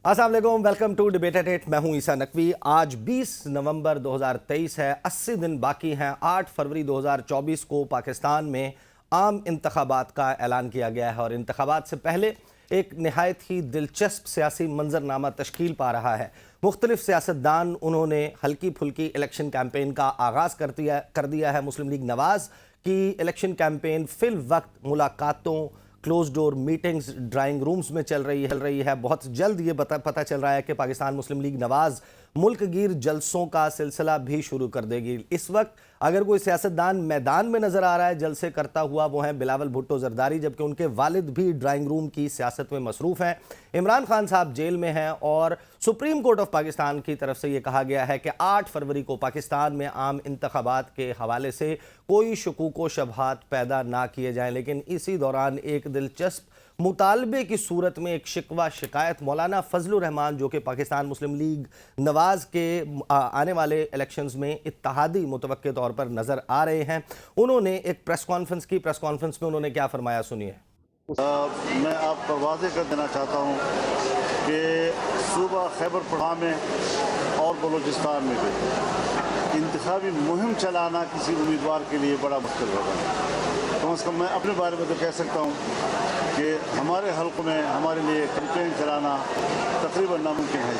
अस्सलाम वालेकुम, welcome to debate eight 8। मैं हूं ईसा नकवी। आज 20 नवंबर 2023 है। 80 दिन बाकी हैं। 8 फरवरी 2024 को पाकिस्तान में आम इंतखाबात का ऐलान किया गया है और इंतखाबात से पहले एक नहायत ही दिलचस्प सियासी मंजरनामा तश्कील पा रहा है। मुख्तलिफ सियासतदान उन्होंने हल्की फुल्की इलेक्शन कैंपेन का आगाज़ कर दिया है। मुस्लिम लीग नवाज़ की इलेक्शन कैंपेन फिल वक्त मुलाकातों, close door meetings, drawing rooms में चल रही है। बहुत जल्द ये पता चल रहा है कि पाकिस्तान मुस्लिम लीग नवाज़ मुल्क गिर जलसों का सिलसिला भी शुरू कर देगी। इस वक्त अगर कोई सियासतदान मैदान में नजर आ रहा है जलसे करता हुआ, वो हैं बिलावल भुट्टो जरदारी, जबकि उनके वालिद भी ड्राइंग रूम की सियासत में मसरूफ़ हैं। इमरान खान साहब जेल में हैं और सुप्रीम कोर्ट ऑफ पाकिस्तान की तरफ से ये कहा गया है कि 8 फरवरी को पाकिस्तान में आम इंतखाबात के हवाले से कोई शकूक व शुबहात पैदा ना किए जाएं। लेकिन इसी दौरान एक दिलचस्प मुतालबे की सूरत में एक शिकवा शिकायत मौलाना फजलुर रहमान, जो कि पाकिस्तान मुस्लिम लीग नवाज़ के आने वाले इलेक्शंस में इत्तहादी मुतवक्के तौर पर नज़र आ रहे हैं, उन्होंने एक प्रेस कॉन्फ्रेंस की। प्रेस कॉन्फ्रेंस में उन्होंने क्या फरमाया, सुनिए। मैं आपको वाज़ेह कर देना चाहता हूँ कि सूबा खैबर पठान में और बलूचिस्तान में भी इंतखाबी मुहिम चलाना किसी उम्मीदवार के लिए बड़ा मुश्किल होगा। कम से कम मैं अपने बारे में तो कह सकता हूँ कि हमारे हल्क़ में हमारे लिए कैंपेन चलाना तकरीबन नामुमकिन है।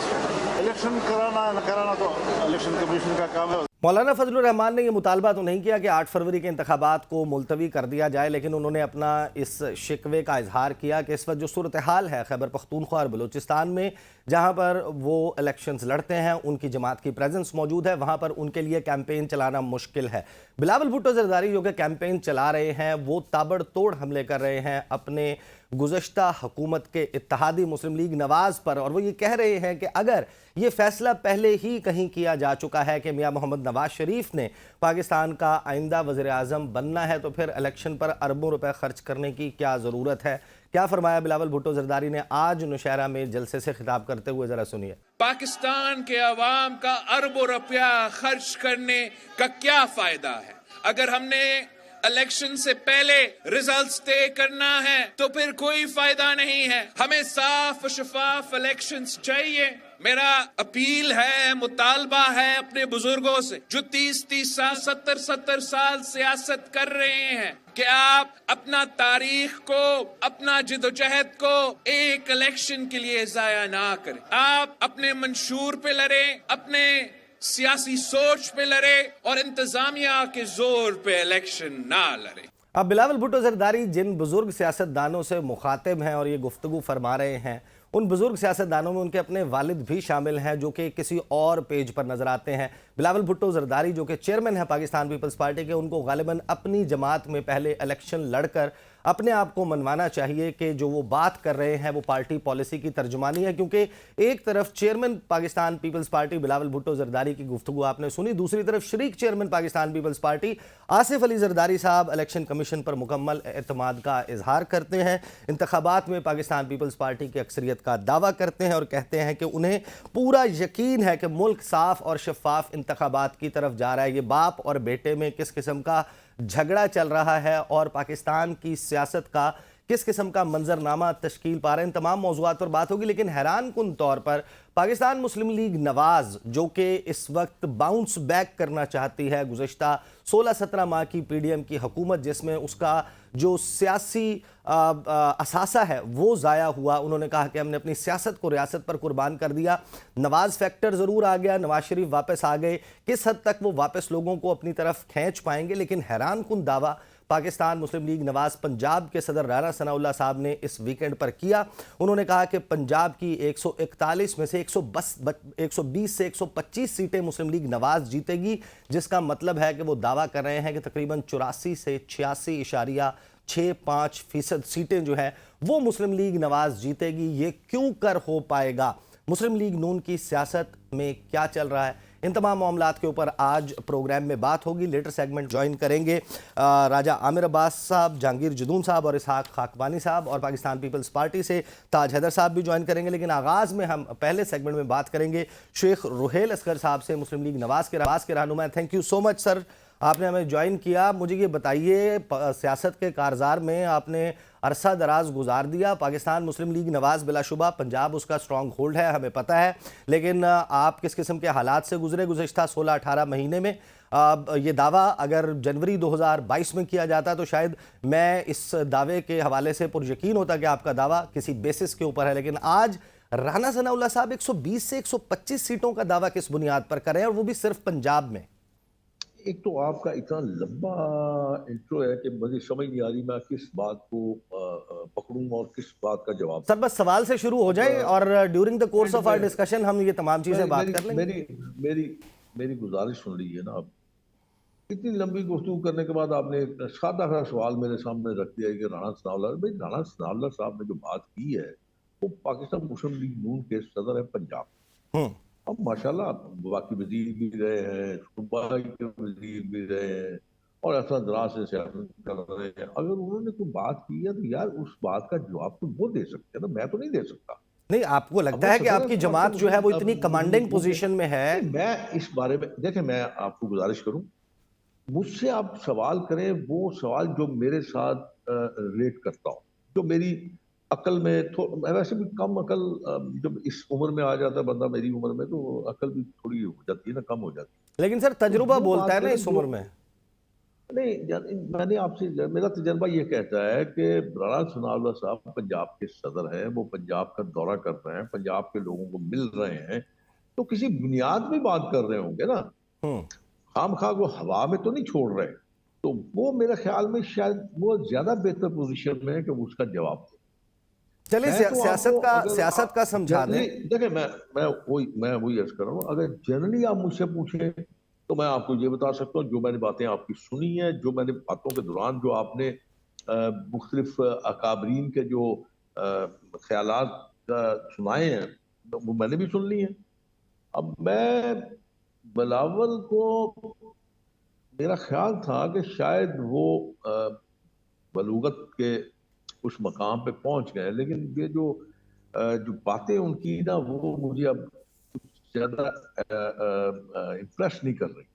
इलेक्शन कराना न कराना तो इलेक्शन कमीशन का काम है। मौलाना फजलुर रहमान ने यह मुतालबा तो नहीं किया कि 8 फरवरी के इंतखाबात को मुलतवी कर दिया जाए, लेकिन उन्होंने अपना इस शिकवे का इजहार किया कि इस वक्त जो सूरत हाल है खैबर पख्तूनख्वा और बलूचिस्तान में, जहाँ पर वो इलेक्शंस लड़ते हैं, उनकी जमात की प्रेजेंस मौजूद है, वहाँ पर उनके लिए कैंपेन चलाना मुश्किल है। बिलावल भुट्टो जरदारी जो कि कैंपेन चला रहे हैं, वो ताबड़तोड़ हमले कर रहे हैं अपने गुज़श्ता हुकूमत के इत्तहादी मुस्लिम लीग नवाज़ पर, और वो ये कह रहे हैं कि अगर ये फैसला पहले ही कहीं किया जा चुका है कि मियां मोहम्मद नवाज शरीफ ने पाकिस्तान का आइंदा वज़ीर आज़म बनना है, तो फिर इलेक्शन पर अरबों रुपए खर्च करने की क्या ज़रूरत है। क्या फरमाया बिलावल भुट्टो जरदारी ने आज नौशहरा में जलसे से खिताब करते हुए, जरा सुनिए। पाकिस्तान के अवाम का अरबों रुपया खर्च करने का क्या फायदा है? अगर हमने इलेक्शन से पहले रिजल्ट्स तय करना है तो फिर कोई फायदा नहीं है। हमें साफ शफाफ इलेक्शंस चाहिए। मेरा अपील है, मुतालबा है अपने बुजुर्गों से जो 30-30 साल 70-70 साल सियासत कर रहे हैं कि आप अपना तारीख को, अपना जिदोजहद को एक इलेक्शन के लिए जाया ना करें। आप अपने मंशूर पे लड़े, अपने सियासी सोच पे लड़े और इंतजामिया के जोर पे इलेक्शन ना लड़े। अब बिलावल भुट्टो जरदारी जिन बुजुर्ग सियासतदानों से मुखातिब हैं और ये गुफ्तगू फरमा रहे हैं, उन बुजुर्ग सियासतदानों में उनके अपने वालिद भी शामिल हैं जो कि किसी और पेज पर नजर आते हैं। बिलावल भुट्टो जरदारी जो कि चेयरमैन है पाकिस्तान पीपल्स पार्टी के, उनको गालिबन अपनी जमात में पहले इलेक्शन लड़कर अपने आप को मनवाना चाहिए कि जो वो बात कर रहे हैं वो पार्टी पॉलिसी की तर्जुमानी है, क्योंकि एक तरफ चेयरमैन पाकिस्तान पीपल्स पार्टी बिलावल भुट्टो जरदारी की गुफ्तगू आपने सुनी, दूसरी तरफ शरीक चेयरमैन पाकिस्तान पीपल्स पार्टी आसिफ अली जरदारी साहब इलेक्शन कमीशन पर मुकम्मल एतमाद का इजहार करते हैं, इंतखाबात में पाकिस्तान पीपल्स पार्टी की अक्सरियत का दावा करते हैं और कहते हैं कि उन्हें पूरा यकीन है कि मुल्क साफ और शफाफ इंतखाबात की तरफ जा रहा है। ये बाप और बेटे में किस किस्म का झगड़ा चल रहा है और पाकिस्तान की सियासत का किस किस्म का मंजरनामा तश्कील पा रहे हैं, इन तमाम मौज़ूआत पर बात होगी। लेकिन हैरान कुन तौर पर पाकिस्तान मुस्लिम लीग नवाज़ जो कि इस वक्त बाउंस बैक करना चाहती है गुज़श्ता 16-17 माह की पीडीएम की हुकूमत, जिसमें उसका जो सियासी असासा है वो ज़ाया हुआ। उन्होंने कहा कि हमने अपनी सियासत को रियासत पर कुर्बान कर दिया। नवाज़ फैक्टर ज़रूर आ गया, नवाज शरीफ वापस आ गए, किस हद तक वो वापस लोगों को अपनी तरफ खींच पाएंगे। लेकिन हैरान कुन दावा पाकिस्तान मुस्लिम लीग नवाज़ पंजाब के सदर राना सनाउल्लाह साहब ने इस वीकेंड पर किया। उन्होंने कहा कि पंजाब की 141 में से 120 से 125 सीटें मुस्लिम लीग नवाज़ जीतेगी, जिसका मतलब है कि वो दावा कर रहे हैं कि तकरीबन 84 से 86.65% सीटें जो है वो मुस्लिम लीग नवाज़ जीतेगी। ये क्यों कर हो पाएगा? मुस्लिम लीग नून की सियासत में क्या चल रहा है, इन तमाम मामलात के ऊपर आज प्रोग्राम में बात होगी। लेटर सेगमेंट ज्वाइन करेंगे राजा आमिर अब्बास साहब, जहांगीर जदून साहब और इसहाक खाकवानी साहब, और पाकिस्तान पीपल्स पार्टी से ताज हैदर साहब भी ज्वाइन करेंगे। लेकिन आगाज़ में हम पहले सेगमेंट में बात करेंगे शेख रुहेल असगर साहब से, मुस्लिम लीग नवाज़ के रहनुमा। Thank you so much sir, आपने हमें ज्वाइन किया। मुझे ये बताइए, सियासत के कारज़ार में आपने अरसा दराज गुजार दिया। पाकिस्तान मुस्लिम लीग नवाज बिलाशुबा पंजाब उसका स्ट्रॉन्ग होल्ड है, हमें पता है, लेकिन आप किस किस्म के हालात से गुजरे गुज़िश्ता 16-18 महीने में। ये दावा अगर जनवरी 2022 में किया जाता तो शायद मैं इस दावे के हवाले से पुरयकीन होता कि आपका दावा किसी बेसिस के ऊपर है, लेकिन आज राना सनाउल्लाह साहब 120 से 125 सीटों का दावा किस बुनियाद पर करें, और वो भी सिर्फ पंजाब में। एक तो आपका इतना लंबा इंट्रो है कि मुझे समझ नहीं आ रही मैं किस बात को पकड़ूं और किस बात का जवाब। सर बस सवाल से शुरू हो जाए और during the course of our discussion हम ये तमाम चीजें बात कर लेंगे। मेरी गुजारिश सुन लीजिए ना आप। इतनी लंबी गुफ्तगू करने के बाद आपने एक सादा सा सवाल मेरे सामने रख दिया कि राना सनाउल्लाह, भाई राना सनाउल्लाह साहब ने जो बात की है वो पाकिस्तान मुस्लिम लीग नून के सदर है पंजाब। अब माशाल्लाह बाकी वजीर भी रहे हैं, सूबाई के वजीर भी रहे हैं और ऐसा दराज से सियासत कर रहे हैं। अगर उन्होंने कोई बात की है तो यार उस बात का जवाब तो वो दे सकते हैं ना, मैं तो नहीं दे सकता। नहीं, आपको लगता है कि आपकी जमात जो है वो इतनी कमांडिंग पोजीशन में है? मैं इस बारे में देखें, मैं आपको गुजारिश करूं, मुझसे आप सवाल करें वो सवाल जो मेरे साथ रिलेट करता हो, जो मेरी अकल में मैं वैसे भी कम अकल, जब इस उम्र में आ जाता है बंदा मेरी उम्र में, तो अकल भी थोड़ी हो जाती है ना, कम हो जाती है। लेकिन सर तजुर्बा तो बोलता है ना इस उम्र में। नहीं, मैंने आपसे, मेरा तजर्बा ये कहता है कि राना सनाउल्लाह साहब पंजाब के सदर हैं, वो पंजाब का दौरा कर रहे हैं, पंजाब के लोगों को मिल रहे हैं, तो किसी बुनियाद में बात कर रहे होंगे ना, खामखा को हवा में तो नहीं छोड़ रहे। तो वो मेरे ख्याल में शायद वो ज्यादा बेहतर पोजीशन में है कि उसका जवाब दे। चलिए सियासत का समझा दें। देखिए मैं वही अर्ज कर रहा हूँ, अगर जनरली आप मुझसे पूछें तो मैं आपको ये बता सकता हूँ जो मैंने बातें आपकी सुनी है, जो मैंने बातों के दौरान जो आपने मुख्तलिफ अकाबरीन के जो ख्यालात सुनाए हैं तो वो मैंने भी सुन ली है। अब मैं बिलावल को, मेरा ख्याल था कि शायद वो बलूगत के उस मकाम पे पहुंच गए, लेकिन ये जो बातें उनकी ना वो मुझे अब ज्यादा इम्प्रेस नहीं कर रही।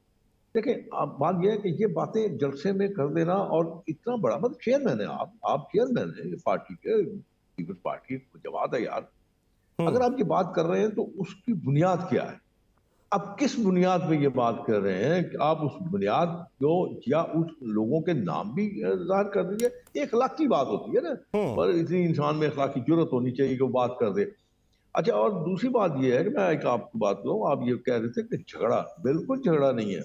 देखिए आप बात यह है कि ये बातें जलसे में कर देना और इतना बड़ा, मतलब चेयरमैन है आप चेयरमैन है पार्टी के, पीपल्स पार्टी को जवाब है यार। अगर आप ये बात कर रहे हैं तो उसकी बुनियाद क्या है, आप किस बुनियाद पे ये बात कर रहे हैं कि आप उस बुनियाद को या उस लोगों के नाम भी जाहिर कर दीजिए। एक अखलाकी बात होती है ना, पर इतनी इंसान में अखलाकी जरूरत होनी चाहिए कि वो बात कर दे। अच्छा, और दूसरी बात ये है कि मैं एक आपको बात करूँ, आप ये कह रहे थे कि झगड़ा, बिल्कुल झगड़ा नहीं है।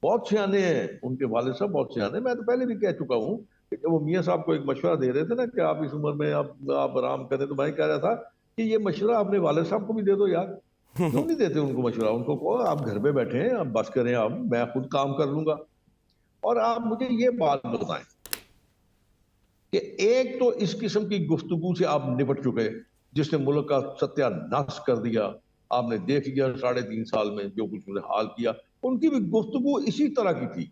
बहुत सियाने हैं उनके वालिद साहब, बहुत सियाने। मैं तो पहले भी कह चुका हूँ कि वो मियाँ साहब को एक मशवरा दे रहे थे ना कि आप इस उम्र में आप आराम करें, तो मैं कह रहा था कि ये मशवरा अपने वालिद साहब को भी दे दो यार। क्यों नहीं देते उनको मशवरा? उनको कहो आप घर पे बैठे हैं, आप बस करें, आप, मैं खुद काम कर लूंगा। और आप मुझे ये बात बताएं कि एक तो इस किस्म की गुफ्तगू से आप निपट चुके जिसने मुल्क का सत्यानाश कर दिया। आपने देख लिया 3.5 साल में जो कुछ उन्होंने हाल किया, उनकी भी गुफ्तगू इसी तरह की थी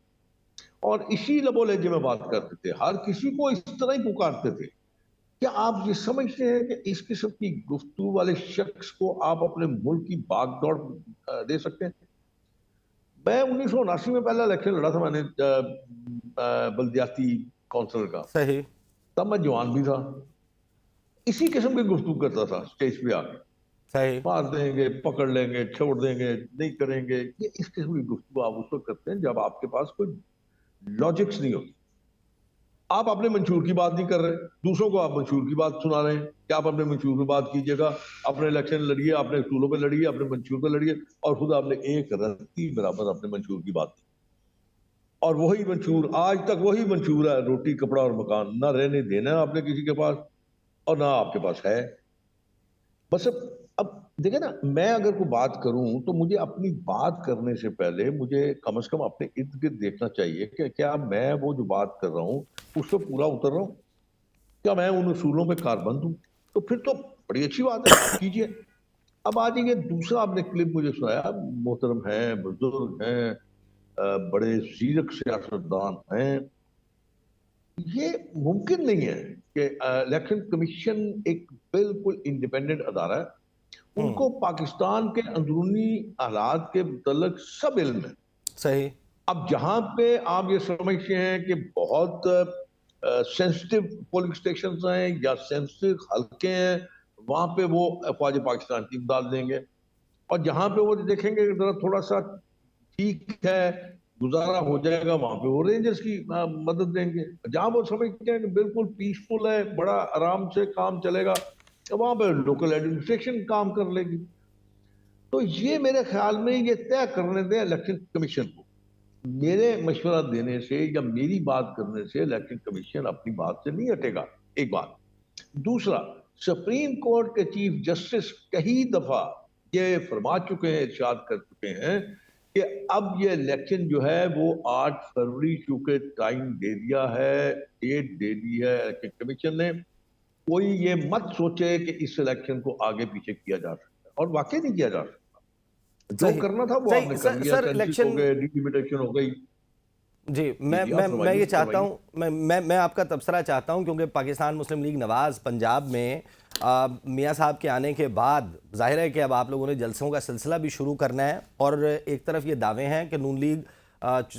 और इसी लबो लहजे में बात करते थे, हर किसी को इस तरह ही पुकारते थे। क्या आप ये समझते हैं कि इस किस्म की गुफ्तगू वाले शख्स को आप अपने मुल्क की भागदौड़ दे सकते हैं? मैं 1979 में पहला इलेक्शन लड़ा था मैंने बल्दियाती काउंसिलर का, सही, तब मैं जवान भी था। इसी किस्म की गुफ्तगू करता था स्टेज पे आके, सही, मार देंगे, पकड़ लेंगे, छोड़ देंगे, नहीं करेंगे। ये इस किस्म की गुफ्तगू आप उस वक्त करते हैं जब आपके पास कोई लॉजिक्स नहीं होती। आप अपने मंशूर की बात नहीं कर रहे, दूसरों को आप मंशूर की बात सुना रहे हैं कि आप अपने मंशूर पे बात कीजिएगा, अपने इलेक्शन लड़िए, अपने असूलों पे लड़िए, अपने मंशूर पे लड़िए, और खुद आपने एक रत्ती बराबर अपने मंशूर की बात की। और वही मंशूर आज तक वही मंशूर है, रोटी कपड़ा और मकान, ना रहने देना है आपने किसी के पास और ना आपके पास है। बस अब देखिए ना, मैं अगर कोई बात करूं तो मुझे अपनी बात करने से पहले मुझे कम से कम अपने इर्द गिर्द देखना चाहिए कि क्या मैं वो जो बात कर रहा हूं उस पर पूरा उतर रहा हूं, क्या मैं उन उसूलों में कारबंद हूं। तो फिर तो बड़ी अच्छी बात है, आप कीजिए। अब आज ये दूसरा आपने क्लिप मुझे सुनाया, मोहतरम हैं, बुजुर्ग हैं, बड़े सीरक सियासतदान हैं। ये मुमकिन नहीं है कि इलेक्शन कमीशन एक बिल्कुल इंडिपेंडेंट अदारा है, उनको पाकिस्तान के अंदरूनी हालात के मुतल्लिक सब इल्म है। सही। अब जहां पे आप ये समझते हैं कि बहुत सेंसिटिव पोलिंग स्टेशन हैं या सेंसिटिव हल्के हैं, वहां पे वो अफवाज पाकिस्तान की इमदाद देंगे। और जहां पे वो देखेंगे कि जरा थोड़ा सा ठीक है, गुजारा हो जाएगा, वहां पे वो रेंजर्स की मदद देंगे। जहां वो समझते हैं कि बिल्कुल पीसफुल है, बड़ा आराम से काम चलेगा, तो वहां पे लोकल एडमिनिस्ट्रेशन काम कर लेगी। तो ये मेरे ख्याल में ये तय करने दें इलेक्शन कमीशन को। मेरे मशवरा देने से या मेरी बात करने से इलेक्शन कमीशन अपनी बात से नहीं हटेगा, एक बात। दूसरा, सुप्रीम कोर्ट के चीफ जस्टिस कई दफा ये फरमा चुके हैं, इरशाद कर चुके हैं कि अब ये इलेक्शन जो है वो 8 फरवरी चूंकि टाइम दे दिया है, डेट दे दी है इलेक्शन कमीशन ने, कोई ये मत सोचे कि इस इलेक्शन को आगे पीछे किया जा सकता है, और वाकई नहीं किया जा सकता। जो सही करना था वो सही आपने कर सर, लिया, सर सेंसिस हो इलेक्शन गए, डिलिमिटेशन हो गई। जी, मैं जी, मैं आप मैं ये फरमाइए, चाहता फरमाइए। हूँ, मैं आपका तबसरा चाहता हूँ, क्योंकि पाकिस्तान मुस्लिम लीग नवाज़ पंजाब में मियाँ साहब के आने के बाद जाहिर है कि अब आप लोगों ने जलसों का सिलसिला भी शुरू करना है। और एक तरफ ये दावे हैं कि नून लीग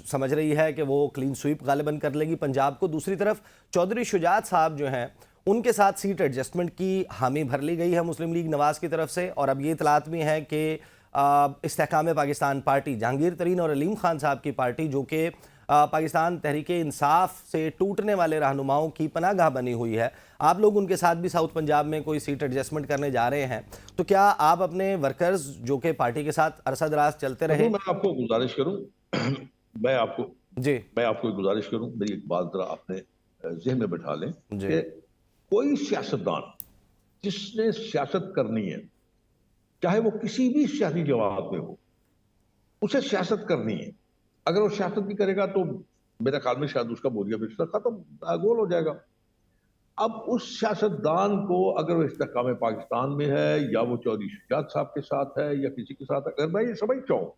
समझ रही है कि वो क्लीन स्वीप गालिबन कर लेगी पंजाब को। दूसरी तरफ चौधरी शुजात साहब जो हैं उनके साथ सीट एडजस्टमेंट की हामी भर ली गई है मुस्लिम लीग नवाज़ की तरफ से। और अब ये इतलात भी हैं कि इस्तेहकाम पाकिस्तान पार्टी, जहांगीर तरीन और अलीम खान साहब की पार्टी, जो कि पाकिस्तान तहरीक इंसाफ से टूटने वाले रहनुमाओं की पनाहगाह बनी हुई है, आप लोग उनके साथ भी साउथ पंजाब में कोई सीट एडजस्टमेंट करने जा रहे हैं। तो क्या आप अपने वर्कर्स जो कि पार्टी के साथ अरसा दराज चलते रहे? मैं आपको गुजारिश करूं मैं आपको जी मैं आपको एक गुजारिश करूं, मेरी एक बात जरा अपने जहन में बैठा लें जी कि कोई सियासतदान जिसने सियासत करनी है, चाहे वो किसी भी सियासी जमात में हो, उसे सियासत करनी है। अगर वो सियासत नहीं करेगा तो मेरे ख्याल में शायद उसका बोरिया बिस्तर खत्म, गोल हो जाएगा। अब उस सियासतदान को अगर वो इस्तेहकाम पाकिस्तान में है या वो चौधरी शुजात साहब के साथ है या किसी के साथ, अगर मैं ये समझता हूँ,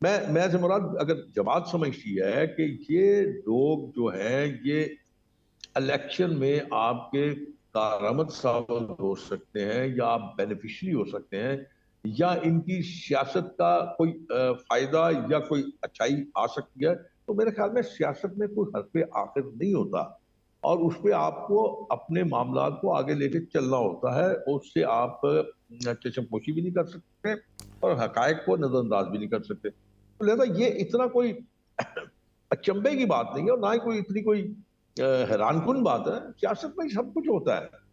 मैं से मुराद अगर जमात समझती है कि ये लोग जो हैं ये इलेक्शन में आपके कारामद साबित हो सकते हैं या आप बेनिफिशरी हो सकते हैं, या इनकी सियासत का कोई फायदा या कोई अच्छाई आ सकती है, तो मेरे ख्याल में सियासत में कोई हरफ आखिर नहीं होता, और उस पर आपको अपने मामला को आगे लेके चलना होता है। उससे आप चशमपोशी भी नहीं कर सकते और हकायक को नजरअंदाज भी नहीं कर सकते। तो लिहाजा ये इतना कोई अचंभे की बात नहीं है और ना ही कोई इतनी कोई हैरानकुन बात है। सियासत में सब कुछ होता है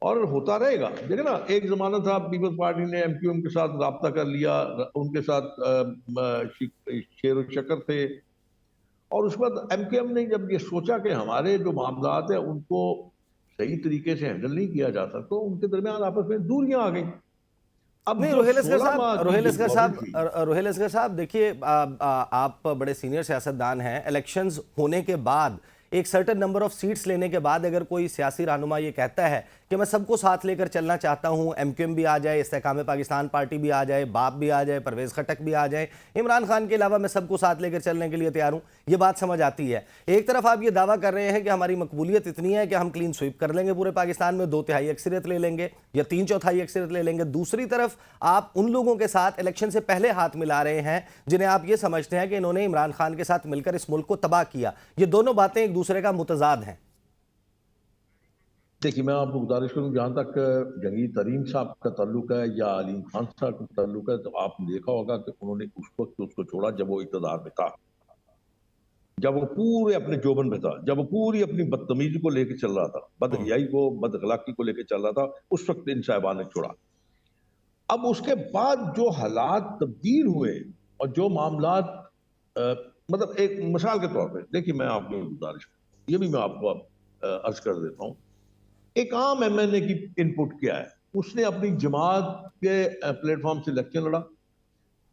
और होता रहेगा। देखिए ना, एक जमाना था पीपल्स पार्टी ने एमक्यूएम के साथ राब्ता कर लिया, उनके साथ शेर व शक्कर थे, और उसके बाद एमक्यूएम ने जब ये सोचा कि हमारे जो मामलात हैं उनको सही तरीके से हैंडल नहीं किया जा सकता, तो उनके दरमियान आपस में दूरियां आ गई। अब नहीं, जो रोहेल असगर 16 माह साहब, की रोहेल जो असगर गवर्नमेंट साहब, थी, रोहेल असगर साहब, देखिए आप बड़े सीनियर सियासतदान हैं। इलेक्शंस होने के बाद एक सर्टेन नंबर ऑफ सीट्स लेने के बाद अगर कोई सियासी रहनुमा ये कहता है कि मैं सबको साथ लेकर चलना चाहता हूं, एमक्यूएम भी आ जाए, इस्तेहकाम पाकिस्तान पार्टी भी आ जाए, बाप भी आ जाए, परवेज खटक भी आ जाए, इमरान खान के अलावा मैं सबको साथ लेकर चलने के लिए तैयार हूं, ये बात समझ आती है। एक तरफ आप ये दावा कर रहे हैं कि हमारी मकबूलियत इतनी है कि हम क्लीन स्वीप कर लेंगे पूरे पाकिस्तान में, 2/3 अक्सरियत ले लेंगे या 3/4 अक्सरियत ले लेंगे। दूसरी तरफ आप उन लोगों के साथ इलेक्शन से पहले हाथ मिला रहे हैं जिन्हें आप ये समझते हैं कि इन्होंने इमरान खान के साथ मिलकर इस मुल्क को तबाह किया। ये दोनों बातें एक दूसरे का मुतजाद हैं। देखिए मैं आपको गुजारिश करूं, जहां तक जहांगीर तरीन साहब का ताल्लुक है या अलीम खान साहब का ताल्लुक है, तो आपने देखा होगा कि उन्होंने उस वक्त उसको छोड़ा जब वो इक़्तिदार में था, जब वो पूरे अपने जोबन में था, जब वो पूरी अपनी बदतमीजी को लेकर चल रहा था, बदहयाई को, बदअखलाकी को लेकर चल रहा था, उस वक्त इन साहिबान ने छोड़ा। अब उसके बाद जो हालात तब्दील हुए और जो मामलात मतलब एक मिसाल के तौर पे देखिए, मैं आपको गुजारिश, ये भी मैं आपको अर्ज कर देता हूँ। एक आम एमएनए की इनपुट क्या है, उसने अपनी जमात के प्लेटफॉर्म से इलेक्शन लड़ा,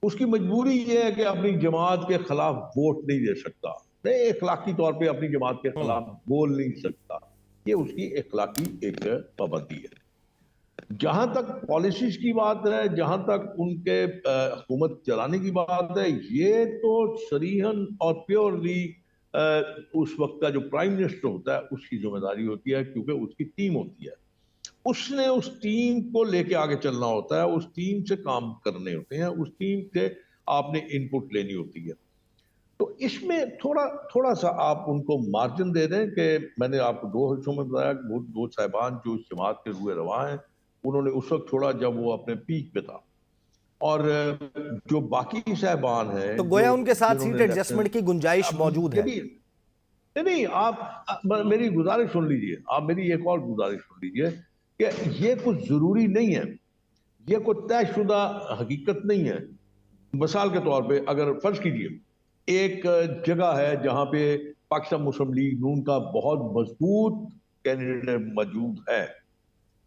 उसकी मजबूरी ये है कि अपनी जमात के खिलाफ वोट नहीं दे सकता, नहीं इखलाकी तौर पे अपनी जमात के खिलाफ बोल नहीं सकता, ये उसकी इखलाकी एक पाबंदी है। जहां तक पॉलिसीज की बात है, जहां तक उनके हुकूमत चलाने की बात है, ये तो सरीहन और प्योरली उस वक्त का जो प्राइम मिनिस्टर होता है उसकी जिम्मेदारी होती है, क्योंकि उसकी टीम होती है, उसने उस टीम को लेके आगे चलना होता है, उस टीम से काम करने होते हैं, उस टीम से आपने इनपुट लेनी होती है। तो इसमें थोड़ा थोड़ा सा आप उनको मार्जिन दे दें कि मैंने आपको 2 हिस्सों में बताया कि वो 2 साहिबान जो इस जमात के रुए रवा हैं, उन्होंने उस वक्त छोड़ा जब वो अपने पीक पे था, और जो बाकी साहिबान हैं तो गोया जो उनके साथ जिन्होंने सीट इलेक्शन, एडजस्टमेंट की गुंजाइश मौजूद ये है। भी नहीं नहीं, आप मेरी गुजारिश सुन लीजिए, आप मेरी एक और गुजारिश सुन लीजिए कि ये कुछ जरूरी नहीं है, ये कोई तयशुदा हकीकत नहीं है। मिसाल के तौर पे अगर फर्ज कीजिए एक जगह है जहां पे पाकिस्तान मुस्लिम लीग नून का बहुत मजबूत कैंडिडेट मौजूद है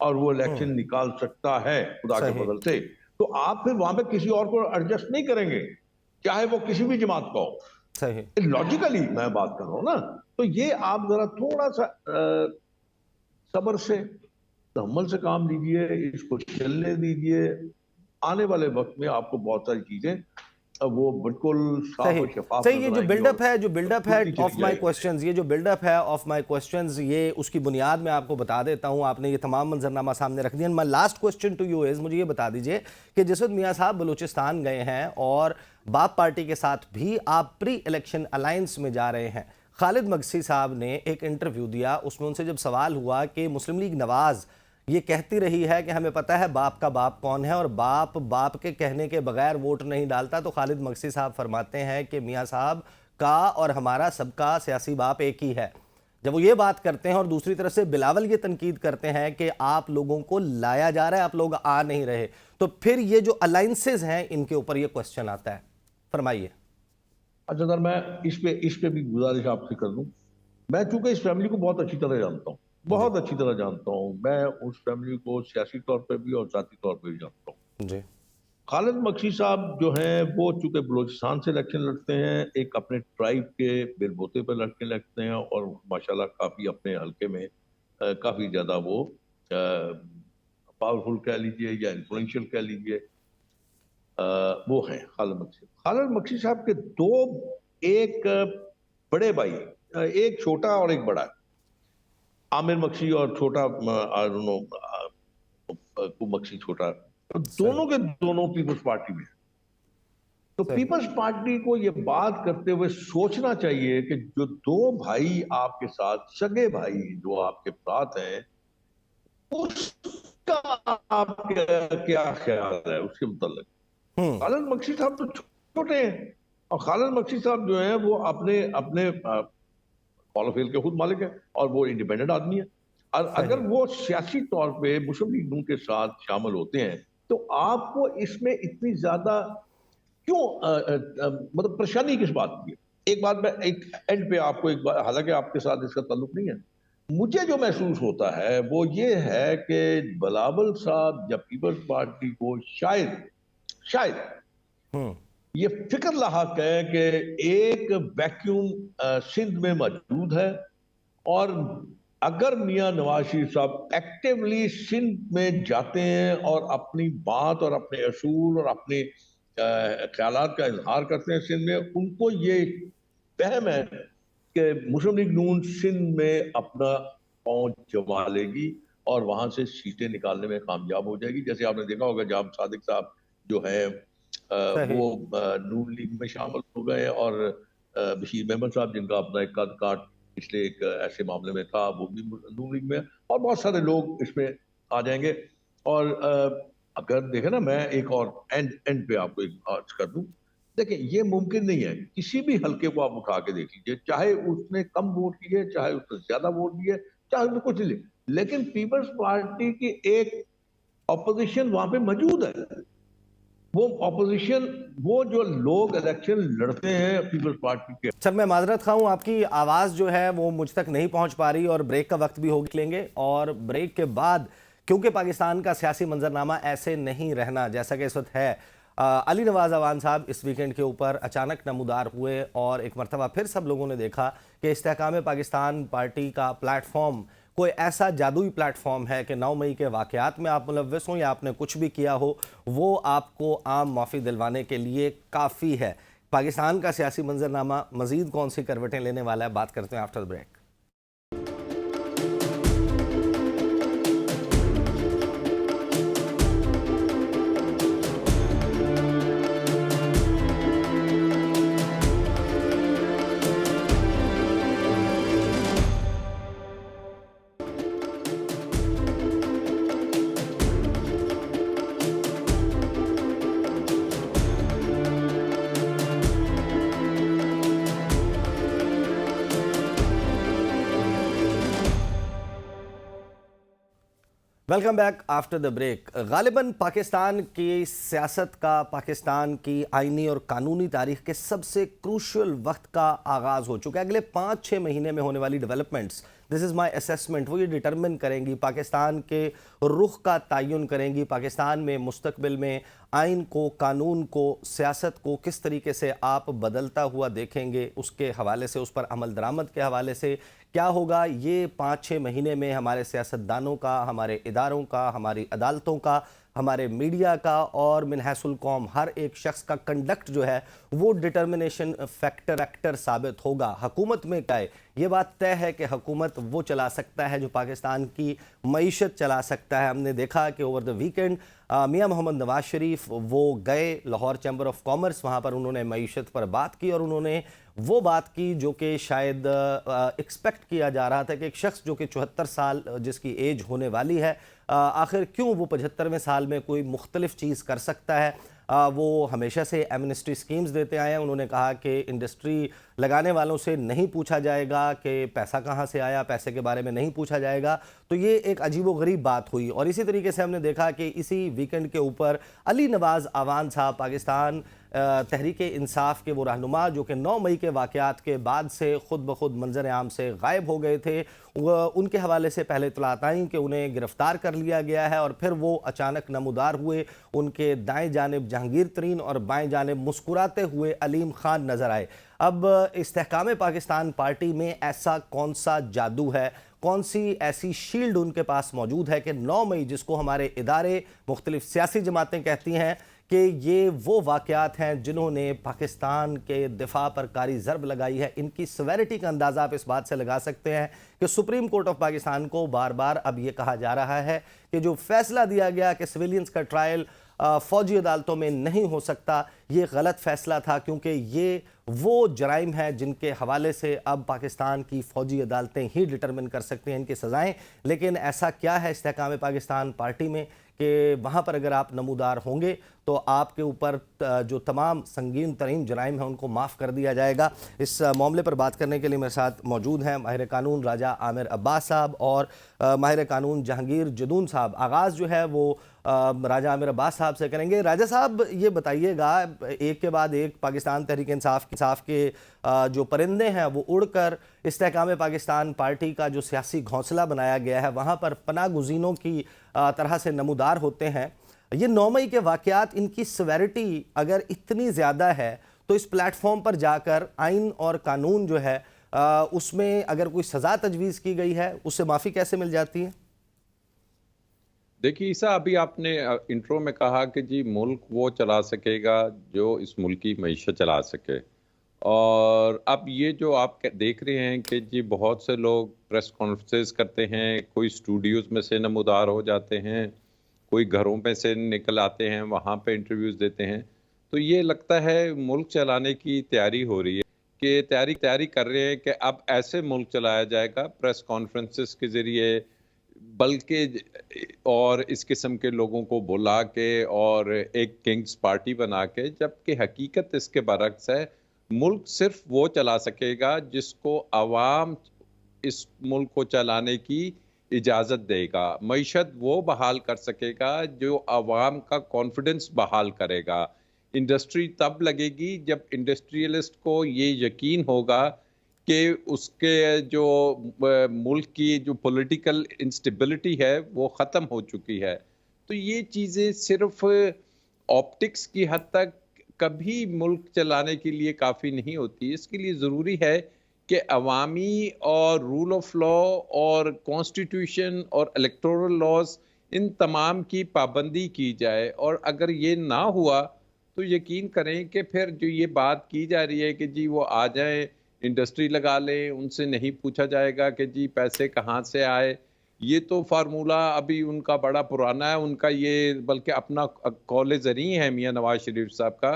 और वो इलेक्शन निकाल सकता है खुदा के सही। फजल से, तो आप फिर वहां पे किसी और को एडजस्ट नहीं करेंगे, चाहे वो किसी भी जमात का हो। सही। लॉजिकली मैं बात कर रहा हूं ना, तो ये आप जरा थोड़ा सा सब्र से तहम्मुल से काम लीजिए, इसको चलने दीजिए। आने वाले वक्त में आपको बहुत सारी चीजें वो बिल्कुल साफ सही और शफाफ सही। ये नजर जो आएंगी बिल्डअप और है, जो बिल्डअप है खुलती चली ऑफ माय जाएगी। क्वेश्चंस, ये जो बिल्डअप है ऑफ माय क्वेश्चंस, ये उसकी बुनियाद मैं आपको बता देता हूं। आपने ये तमाम मंजरनामा सामने रख दिया। My last question to you is, मुझे ये बता दीजिए कि जिस वक्त मियां साहब बलूचिस्तान गए हैं और बाप पार्टी के साथ भी आप प्री इलेक्शन अलायंस में जा रहे हैं, खालिद मगसी साहब ने एक इंटरव्यू दिया, उसमें उनसे जब सवाल हुआ कि मुस्लिम लीग नवाज ये कहती रही है कि हमें पता है बाप का बाप कौन है और बाप बाप के कहने के बगैर वोट नहीं डालता, तो खालिद मगसी साहब फरमाते हैं कि मियां साहब का और हमारा सबका सियासी बाप एक ही है। जब वो ये बात करते हैं और दूसरी तरफ से बिलावल ये तनकीद करते हैं कि आप लोगों को लाया जा रहा है, आप लोग आ नहीं रहे, तो फिर ये जो अलायंसेज हैं इनके ऊपर ये क्वेश्चन आता है। फरमाइए। अच्छा सर, मैं इस पे भी गुजारिश आपसे कर दूं। मैं चूंकि इस फैमिली को बहुत अच्छी तरह जानता हूँ, बहुत अच्छी तरह जानता हूँ, मैं उस फैमिली को सियासी तौर पे भी और जाती तौर पे भी जानता हूँ। जी। खालिद मगसी साहब जो हैं वो चूंकि बलूचिस्तान से इलेक्शन लड़ते हैं, एक अपने ट्राइब के बिलबोते पर लड़के लगते हैं और माशाल्लाह काफी अपने हल्के में काफी ज्यादा वो पावरफुल कह लीजिए या इन्फ्लुएंशियल कह लीजिए, वो हैं खालिद मगसी। खालिद मगसी साहब के दो, एक बड़े भाई, एक छोटा और एक बड़ा, आमिर मगसी और छोटा मगसी छोटा, तो दोनों के दोनों पीपल्स पार्टी में। तो पीपल्स पार्टी को ये बात करते हुए सोचना चाहिए कि जो दो भाई आपके साथ, सगे भाई जो आपके साथ हैं, उसका आप क्या ख्याल है उसके मुताल्लिक? खालिद मगसी साहब तो छोटे हैं और खालिद मगसी साहब जो है वो अपने अपने फॉलोफेल के खुद मालिक है और वो इंडिपेंडेंट आदमी है। और अगर वो सियासी तौर पे मुस्लिम लीग नून के साथ शामिल होते हैं तो आपको इसमें इतनी ज्यादा क्यों मतलब परेशानी किस बात की है? एक बात मैं एक एंड पे आपको एक बात, हालांकि आपके साथ इसका ताल्लुक नहीं है, मुझे जो महसूस होता है वो ये है कि बिलावल साहब या पीपल्स पार्टी को शायद ये फिक्र लाहक है कि एक वैक्यूम सिंध में मौजूद है और अगर मियां नवाज शरीफ साहब एक्टिवली सिंध में जाते हैं और अपनी बात और अपने असूल और अपने ख्यालात का इजहार करते हैं सिंध में, उनको ये वहम है कि मुस्लिम लीग नून सिंध में अपना पहुंच जमा लेगी और वहां से सीटें निकालने में कामयाब हो जाएगी। जैसे आपने देखा होगा जाम सादिक साहब जो है वो नून लीग में शामिल हो गए और बशीर मेमन साहब जिनका अपना एक कद काट पिछले एक ऐसे मामले में था, वो भी नून लीग में, और बहुत सारे लोग इसमें आ जाएंगे। और अगर देखें ना, मैं एक और एंड पे आपको एक अर्ज कर दूं, देखिए ये मुमकिन नहीं है, किसी भी हल्के को आप उठा के देख लीजिए, चाहे उसने कम वोट लिए, चाहे उसने ज्यादा वोट लिए, चाहे उसने कुछ लिए, लेकिन पीपल्स पार्टी की एक ऑपोजिशन वहां पे मौजूद है। वो ऑपोजिशन, वो जो लोग इलेक्शन लड़ते हैं पीपल्स पार्टी के। सर मैं माजरत खा हूँ, आपकी आवाज़ जो है वो मुझ तक नहीं पहुँच पा रही और ब्रेक का वक्त भी हो लेंगे, और ब्रेक के बाद क्योंकि पाकिस्तान का सियासी मंजरनामा ऐसे नहीं रहना जैसा कि इस वक्त है, अली नवाज अवान साहब इस वीकेंड के ऊपर अचानक नमूदार हुए और एक मरतबा फिर सब लोगों ने देखा कि इस्तेहकाम पाकिस्तान पार्टी का प्लेटफॉर्म कोई ऐसा जादुई प्लेटफॉर्म है कि 9 मई के वाक़यात में आप मुलव्वस हों या आपने कुछ भी किया हो, वो आपको आम माफ़ी दिलवाने के लिए काफ़ी है। पाकिस्तान का सियासी मंजरनामा मज़ीद कौन सी करवटें लेने वाला है, बात करते हैं after break. Welcome back after the break. गालिबन पाकिस्तान की सियासत का, पाकिस्तान की आईनी और कानूनी तारीख के सबसे क्रूशियल वक्त का आगाज़ हो चुका है। अगले 5-6 महीने में होने वाली developments, this is my assessment, वो ये डिटरमिन करेंगी, पाकिस्तान के रुख का तयन करेंगी, पाकिस्तान में मुस्तकबिल में आइन को, कानून को, सियासत को किस तरीके से आप बदलता हुआ देखेंगे, उसके हवाले से, उस पर अमल दरामद के हवाले से क्या होगा। ये 5-6 महीने में हमारे सियासतदानों का, हमारे इदारों का, हमारी अदालतों का, हमारे मीडिया का और मिनहसुल कौम हर एक शख्स का कंडक्ट जो है वो डिटर्मिनेशन फैक्टर साबित होगा। हुकूमत में क्या है, ये बात तय है कि हुकूमत वो चला सकता है जो पाकिस्तान की मईशत चला सकता है। हमने देखा कि ओवर द वीकेंड मियां मोहम्मद नवाज शरीफ वो गए लाहौर चैम्बर ऑफ कॉमर्स, वहाँ पर उन्होंने मईशत पर बात की और उन्होंने वो बात की जो कि शायद एक्सपेक्ट किया जा रहा था कि एक शख्स जो कि 74 साल जिसकी एज होने वाली है, आखिर क्यों वो 75वें साल में कोई मुख्तलिफ चीज़ कर सकता है। वो हमेशा से एमनेस्टी स्कीम्स देते आए हैं। उन्होंने कहा कि इंडस्ट्री लगाने वालों से नहीं पूछा जाएगा कि पैसा कहाँ से आया, पैसे के बारे में नहीं पूछा जाएगा। तो ये एक अजीबोगरीब बात हुई। और इसी तरीके से हमने देखा कि इसी वीकेंड के ऊपर अली नवाज़ आवान साहब, पाकिस्तान तहरीक इंसाफ के वो रहनुमा जो कि 9 मई के वाक़यात के बाद से ख़ुद ब खुद मंजर आम से गायब हो गए थे, उनके हवाले से पहले इत्तलात आई कि उन्हें गिरफ़्तार कर लिया गया है और फिर वो अचानक नमूदार हुए। उनके दाएं जानिब जहांगीर तरीन और बाएं जानिब मुस्कुराते हुए अलीम खान नज़र आए। अब इस्तेहकाम पाकिस्तान पार्टी में ऐसा कौन सा जादू है, कौन सी ऐसी शील्ड उनके पास मौजूद है कि 9 मई, जिसको हमारे इदारे, मुख्तलिफ सियासी जमातें कहती हैं कि ये वो वाक़यात हैं जिन्होंने पाकिस्तान के दिफा पर कारी ज़रब लगाई है। इनकी सवेरिटी का अंदाज़ा आप इस बात से लगा सकते हैं कि सुप्रीम कोर्ट ऑफ पाकिस्तान को बार बार अब ये कहा जा रहा है कि जो फैसला दिया गया कि सिविलियंस का ट्रायल फ़ौजी अदालतों में नहीं हो सकता, ये गलत फ़ैसला था, क्योंकि ये वो जराइम है जिनके हवाले से अब पाकिस्तान की फ़ौजी अदालतें ही डिटरमिन कर सकती हैं इनकी सज़ाएँ। लेकिन ऐसा क्या है इस्तेहकाम पाकिस्तान पार्टी में कि वहाँ पर अगर आप नमूदार होंगे तो आपके ऊपर जो तमाम संगीन तरीन जराइम हैं उनको माफ़ कर दिया जाएगा। इस मामले पर बात करने के लिए मेरे साथ मौजूद हैं माहिर कानून राजा आमिर अब्बास साहब और माहिर कानून जहांगीर जदून साहब। आगाज़ जो है वो राजा आमिर अब्बास साहब से करेंगे। राजा साहब, ये बताइएगा, एक के बाद एक पाकिस्तान तहरीक इंसाफ के जो परिंदे हैं वो उड़कर इस्तेहकाम पाकिस्तान पार्टी का जो सियासी घोंसला बनाया गया है वहाँ पर पनाह गुज़ीनों की तरह से नमूदार होते हैं। ये 9 मई के वाक़यात, इनकी सवेरिटी अगर इतनी ज़्यादा है तो इस प्लेटफॉर्म पर जाकर आइन और कानून जो है उसमें अगर कोई सज़ा तजवीज़ की गई है उससे माफ़ी कैसे मिल जाती है? देखिए ईसा, अभी आपने इंट्रो में कहा कि जी मुल्क वो चला सकेगा जो इस मुल्क की मईशत चला सके, और अब ये जो आप देख रहे हैं कि जी बहुत से लोग प्रेस कॉन्फ्रेंसेस करते हैं, कोई स्टूडियोज़ में से नमूदार हो जाते हैं, कोई घरों में से निकल आते हैं, वहाँ पे इंटरव्यूज़ देते हैं। तो ये लगता है मुल्क चलाने की तैयारी हो रही है कि तैयारी कर रहे हैं कि अब ऐसे मुल्क चलाया जाएगा प्रेस कॉन्फ्रेंसेस के ज़रिए, बल्कि और इस किस्म के लोगों को बुला के और एक किंग्स पार्टी बना के, जबकि हकीकत इसके बरक्स है। मुल्क सिर्फ वो चला सकेगा जिसको अवाम इस मुल्क को चलाने की इजाज़त देगा। मईशत वो बहाल कर सकेगा जो अवाम का कॉन्फिडेंस बहाल करेगा। इंडस्ट्री तब लगेगी जब इंडस्ट्रियलिस्ट को ये यकीन होगा कि उसके जो मुल्क की जो पॉलिटिकल इंस्टेबिलिटी है वो ख़त्म हो चुकी है। तो ये चीज़ें सिर्फ ऑप्टिक्स की हद तक कभी मुल्क चलाने के लिए काफ़ी नहीं होती। इसके लिए ज़रूरी है कि अवामी और रूल ऑफ लॉ और कॉन्स्टिट्यूशन और इलेक्टोरल लॉज, इन तमाम की पाबंदी की जाए। और अगर ये ना हुआ तो यकीन करें कि फिर जो ये बात की जा रही है कि जी वो आ जाएं, इंडस्ट्री लगा लें, उनसे नहीं पूछा जाएगा कि जी पैसे कहाँ से आए, ये तो फार्मूला अभी उनका बड़ा पुराना है। उनका ये बल्कि अपना कॉल ज़री है मियां नवाज शरीफ साहब का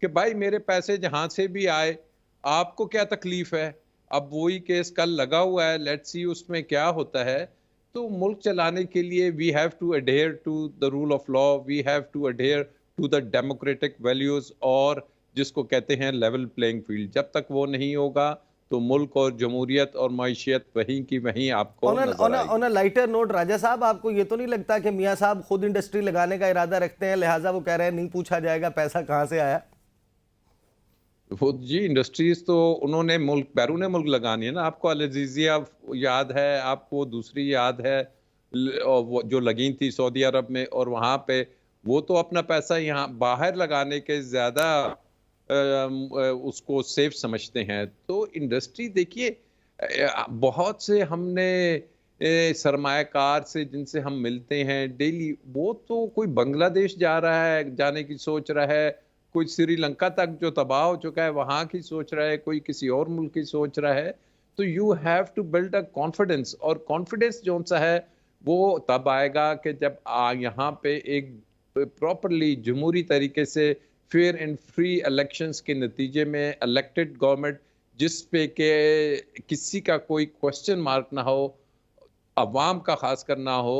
कि भाई मेरे पैसे जहाँ से भी आए आपको क्या तकलीफ़ है। अब वही केस कल लगा हुआ है, लेट्स सी उसमें क्या होता है। तो मुल्क चलाने के लिए we have to adhere to the rule of law, we have to adhere to the democratic values, और जिसको कहते हैं लेवल प्लेइंग फील्ड। जब तक वो नहीं होगा तो मुल्क और जमहूरियत और मईशियत वहीं की वहीं आपको नजर आएगी। ऑन अ लाइटर नोट, राजा साहब, आपको ये तो नहीं लगता कि मियां साहब खुद इंडस्ट्री लगाने का इरादा रखते हैं, लिहाजा वो कह रहे हैं नहीं पूछा जाएगा पैसा कहाँ से आया? वो जी इंडस्ट्रीज तो उन्होंने मुल्क बैरून मुल्क लगानी है ना। आपको अल अज़ीज़िया याद है, आपको दूसरी याद है और वो जो लगी थी सऊदी अरब में, और वहां पे वो तो अपना पैसा यहाँ बाहर लगाने के ज्यादा उसको सेफ समझते हैं। तो इंडस्ट्री देखिए, बहुत से हमने सरमायाकार से जिनसे हम मिलते हैं डेली, वो तो कोई बांग्लादेश जा रहा है, जाने की सोच रहा है, कोई श्रीलंका तक जो तबाह हो चुका है वहां की सोच रहा है, कोई किसी और मुल्क की सोच रहा है। तो you have to build a confidence, और कॉन्फिडेंस जो सा है वो तब आएगा कि जब यहाँ पे एक प्रॉपरली जमहूरी तरीके से फेयर एंड फ्री इलेक्शंस के नतीजे में इलेक्टेड गवर्नमेंट जिस पे के किसी का कोई क्वेश्चन मार्क ना हो, अवाम का खास करना हो।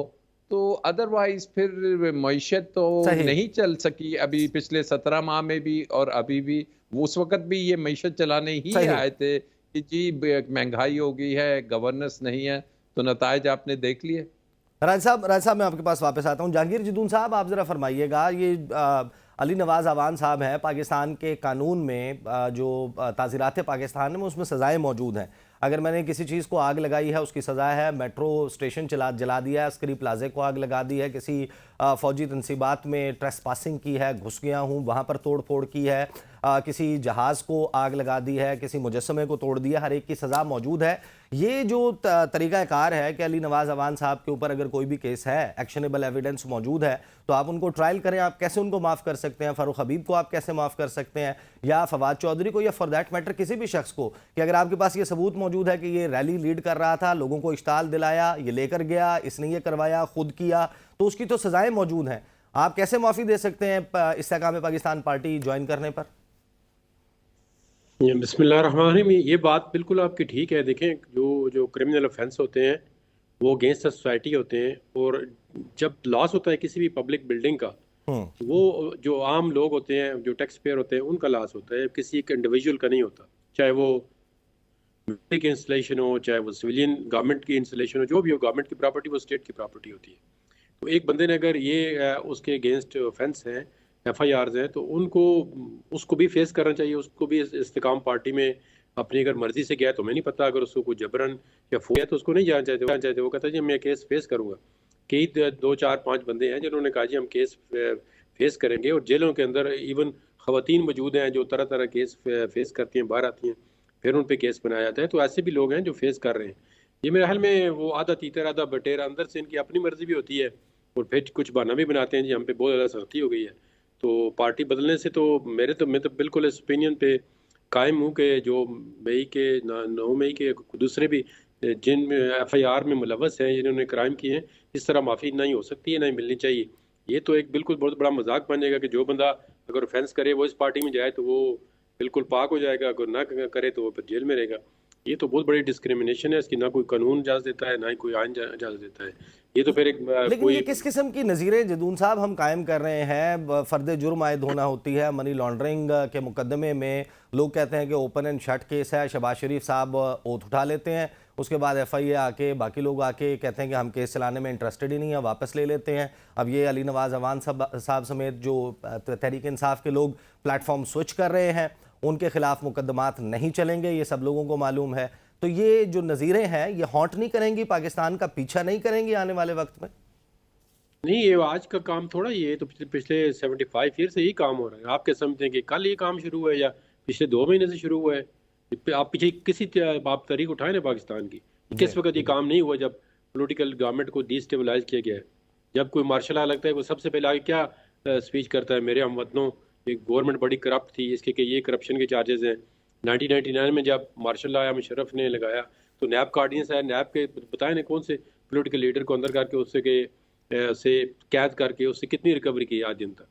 तो अदरवाइज फिर मईशत तो नहीं चल सकी। अभी पिछले 17 माह में भी और अभी भी, उस वक्त भी ये मईशत चलाने ही आए थे कि जी महंगाई हो गई है, गवर्नेंस नहीं है, तो नताइज आपने देख लिए। राज साहब मैं आपके पास वापस आता हूँ। जहांगीर जदून साहब, आप जरा फरमाइएगा, ये अली नवाज अवान साहब हैं, पाकिस्तान के कानून में जो ताज़ीरात पाकिस्तान में उसमें सज़ाएं मौजूद हैं। अगर मैंने किसी चीज़ को आग लगाई है उसकी सज़ा है, मेट्रो स्टेशन जला दिया है, अस्करी प्लाजे को आग लगा दी है, किसी फ़ौजी तनसीबात में ट्रेसपासिंग की है, घुस गया हूँ वहाँ पर तोड़ फोड़ की है, किसी जहाज़ को आग लगा दी है, किसी मुजस्समे को तोड़ दिया, हर एक की सज़ा मौजूद है। ये जो तरीक़ाकार है कि अली नवाज अवान साहब के ऊपर अगर कोई भी केस है, एक्शनेबल एविडेंस मौजूद है, तो आप उनको ट्रायल करें। आप कैसे उनको माफ़ कर सकते हैं? फ़ारूक हबीब को आप कैसे माफ़ कर सकते हैं, या फवाद चौधरी को, या फॉर दैट मैटर किसी भी शख्स को, कि अगर आपके पास ये सबूत मौजूद है कि ये रैली लीड कर रहा था, लोगों को इश्ताल दिलाया, ये लेकर गया, इसने ये करवाया, खुद किया, तो उसकी तो सज़ाएँ मौजूद हैं। आप कैसे माफ़ी दे सकते हैं इस्तेकाम पाकिस्तान पार्टी ज्वाइन करने पर? बिस्मिल्लाहिर्रहमानिर्रहीम, ये बात बिल्कुल आपकी ठीक है। देखें, जो क्रिमिनल ऑफेंस होते हैं वो अगेंस्ट सोसाइटी होते हैं, और जब लॉस होता है किसी भी पब्लिक बिल्डिंग का, वो जो आम लोग होते हैं, जो टैक्स पेयर होते हैं, उनका लॉस होता है, किसी एक इंडिविजुअल का नहीं होता। चाहे वो की इंस्टॉलेशन हो, चाहे वो सिविलियन गवर्नमेंट की इंस्टॉलेशन हो, जो भी हो, गवर्नमेंट की प्रॉपर्टी वो स्टेट की प्रॉपर्टी होती है। तो एक बंदे ने अगर ये उसके अगेंस्ट ऑफेंस है, FIRs हैं, तो उसको भी फेस करना चाहिए। उसको भी इस्तेकाम पार्टी में अपनी अगर मर्जी से गया तो मैं नहीं पता, अगर उसको कोई जबरन या फोर्स तो उसको नहीं जाना चाहते। वो कहता है जी मैं केस फेस करूंगा। कई 2, 4, 5 बंदे हैं जिन्होंने कहा जी हम केस फेस करेंगे, और जेलों के अंदर इवन खवातीन मौजूद हैं जो तरह तरह केस फेस करती हैं, बाहर आती हैं, फिर उन पर केस बनाया जाता है। तो ऐसे भी लोग हैं जो फेस कर रहे हैं। ये मेरे ख्याल में वो आधा तीतर आधा बटेरा, अंदर से इनकी अपनी मर्जी भी होती है, और फिर कुछ बहाना भी बनाते हैं जी हम पे बहुत ज़्यादा सख्ती हो गई है। तो पार्टी बदलने से तो मैं तो बिल्कुल इस ओपिनियन पे कायम हूँ कि जो 9 मई के दूसरे भी जिन FIR में मुलव्वस हैं, जिन्होंने क्राइम किए हैं, इस तरह माफ़ी नहीं हो सकती है, नहीं मिलनी चाहिए। ये तो एक बिल्कुल बहुत बड़ा मजाक बन जाएगा कि जो बंदा अगर ऑफेंस करे वो इस पार्टी में जाए तो वो बिल्कुल पाक हो जाएगा, अगर ना करे तो वो फिर जेल में रहेगा। ये तो बहुत बड़ी डिस्क्रिमिनेशन है, इसकी ना कोई कानून इजाज़त देता है, ना ही कोई आइन इजाज़त देता है। ये तो फिर एक लेकिन ये किस किस्म की नज़ीरें जदून साहब हम कायम कर रहे हैं? फ़र्द जुर्म आयद होना होती है, मनी लॉन्ड्रिंग के मुकदमे में लोग कहते हैं कि ओपन एंड शट केस है, शहबाज शरीफ साहब ओथ उठा लेते हैं, उसके बाद FIA आके बाकी लोग आके कहते हैं कि हम केस चलाने में इंटरेस्टेड ही नहीं है, वापस ले लेते हैं। अब ये अली नवाज अवान साहब समेत जो तहरीक इंसाफ के लोग प्लेटफॉर्म स्विच कर रहे हैं, उनके खिलाफ मुकदमात नहीं चलेंगे, ये सब लोगों को मालूम है। तो ये जो नज़ीरें हैं ये हॉन्ट नहीं करेंगी, पाकिस्तान का पीछा नहीं करेंगी आने वाले वक्त में? नहीं, ये आज का काम थोड़ा, ये तो पिछले 75 ईयर से ही काम हो रहा है। आप क्या समझते हैं कि कल ये काम शुरू हुआ है या पिछले 2 महीने से शुरू हुआ है? आप पीछे किसी आप तारीख उठाए ना पाकिस्तान की, किस वक्त ये काम नहीं हुआ? जब पॉलिटिकल गवर्नमेंट को डिस्टेबलाइज किया गया है, जब कोई मार्शल लॉ लगता है, वो सबसे पहले आगे क्या स्पीच करता है? मेरे हमवतनों, ये गवर्नमेंट बड़ी करप्ट थी, इसके कि ये करप्शन के चार्जेस हैं। 1999 में जब मार्शल लॉ मुशर्रफ ने लगाया तो नैब का ऑर्डिनेंस आया, नैब के बताए ना कौन से पॉलिटिकल लीडर को अंदर करके उससे से कैद करके उससे कितनी रिकवरी की आज दिन तक।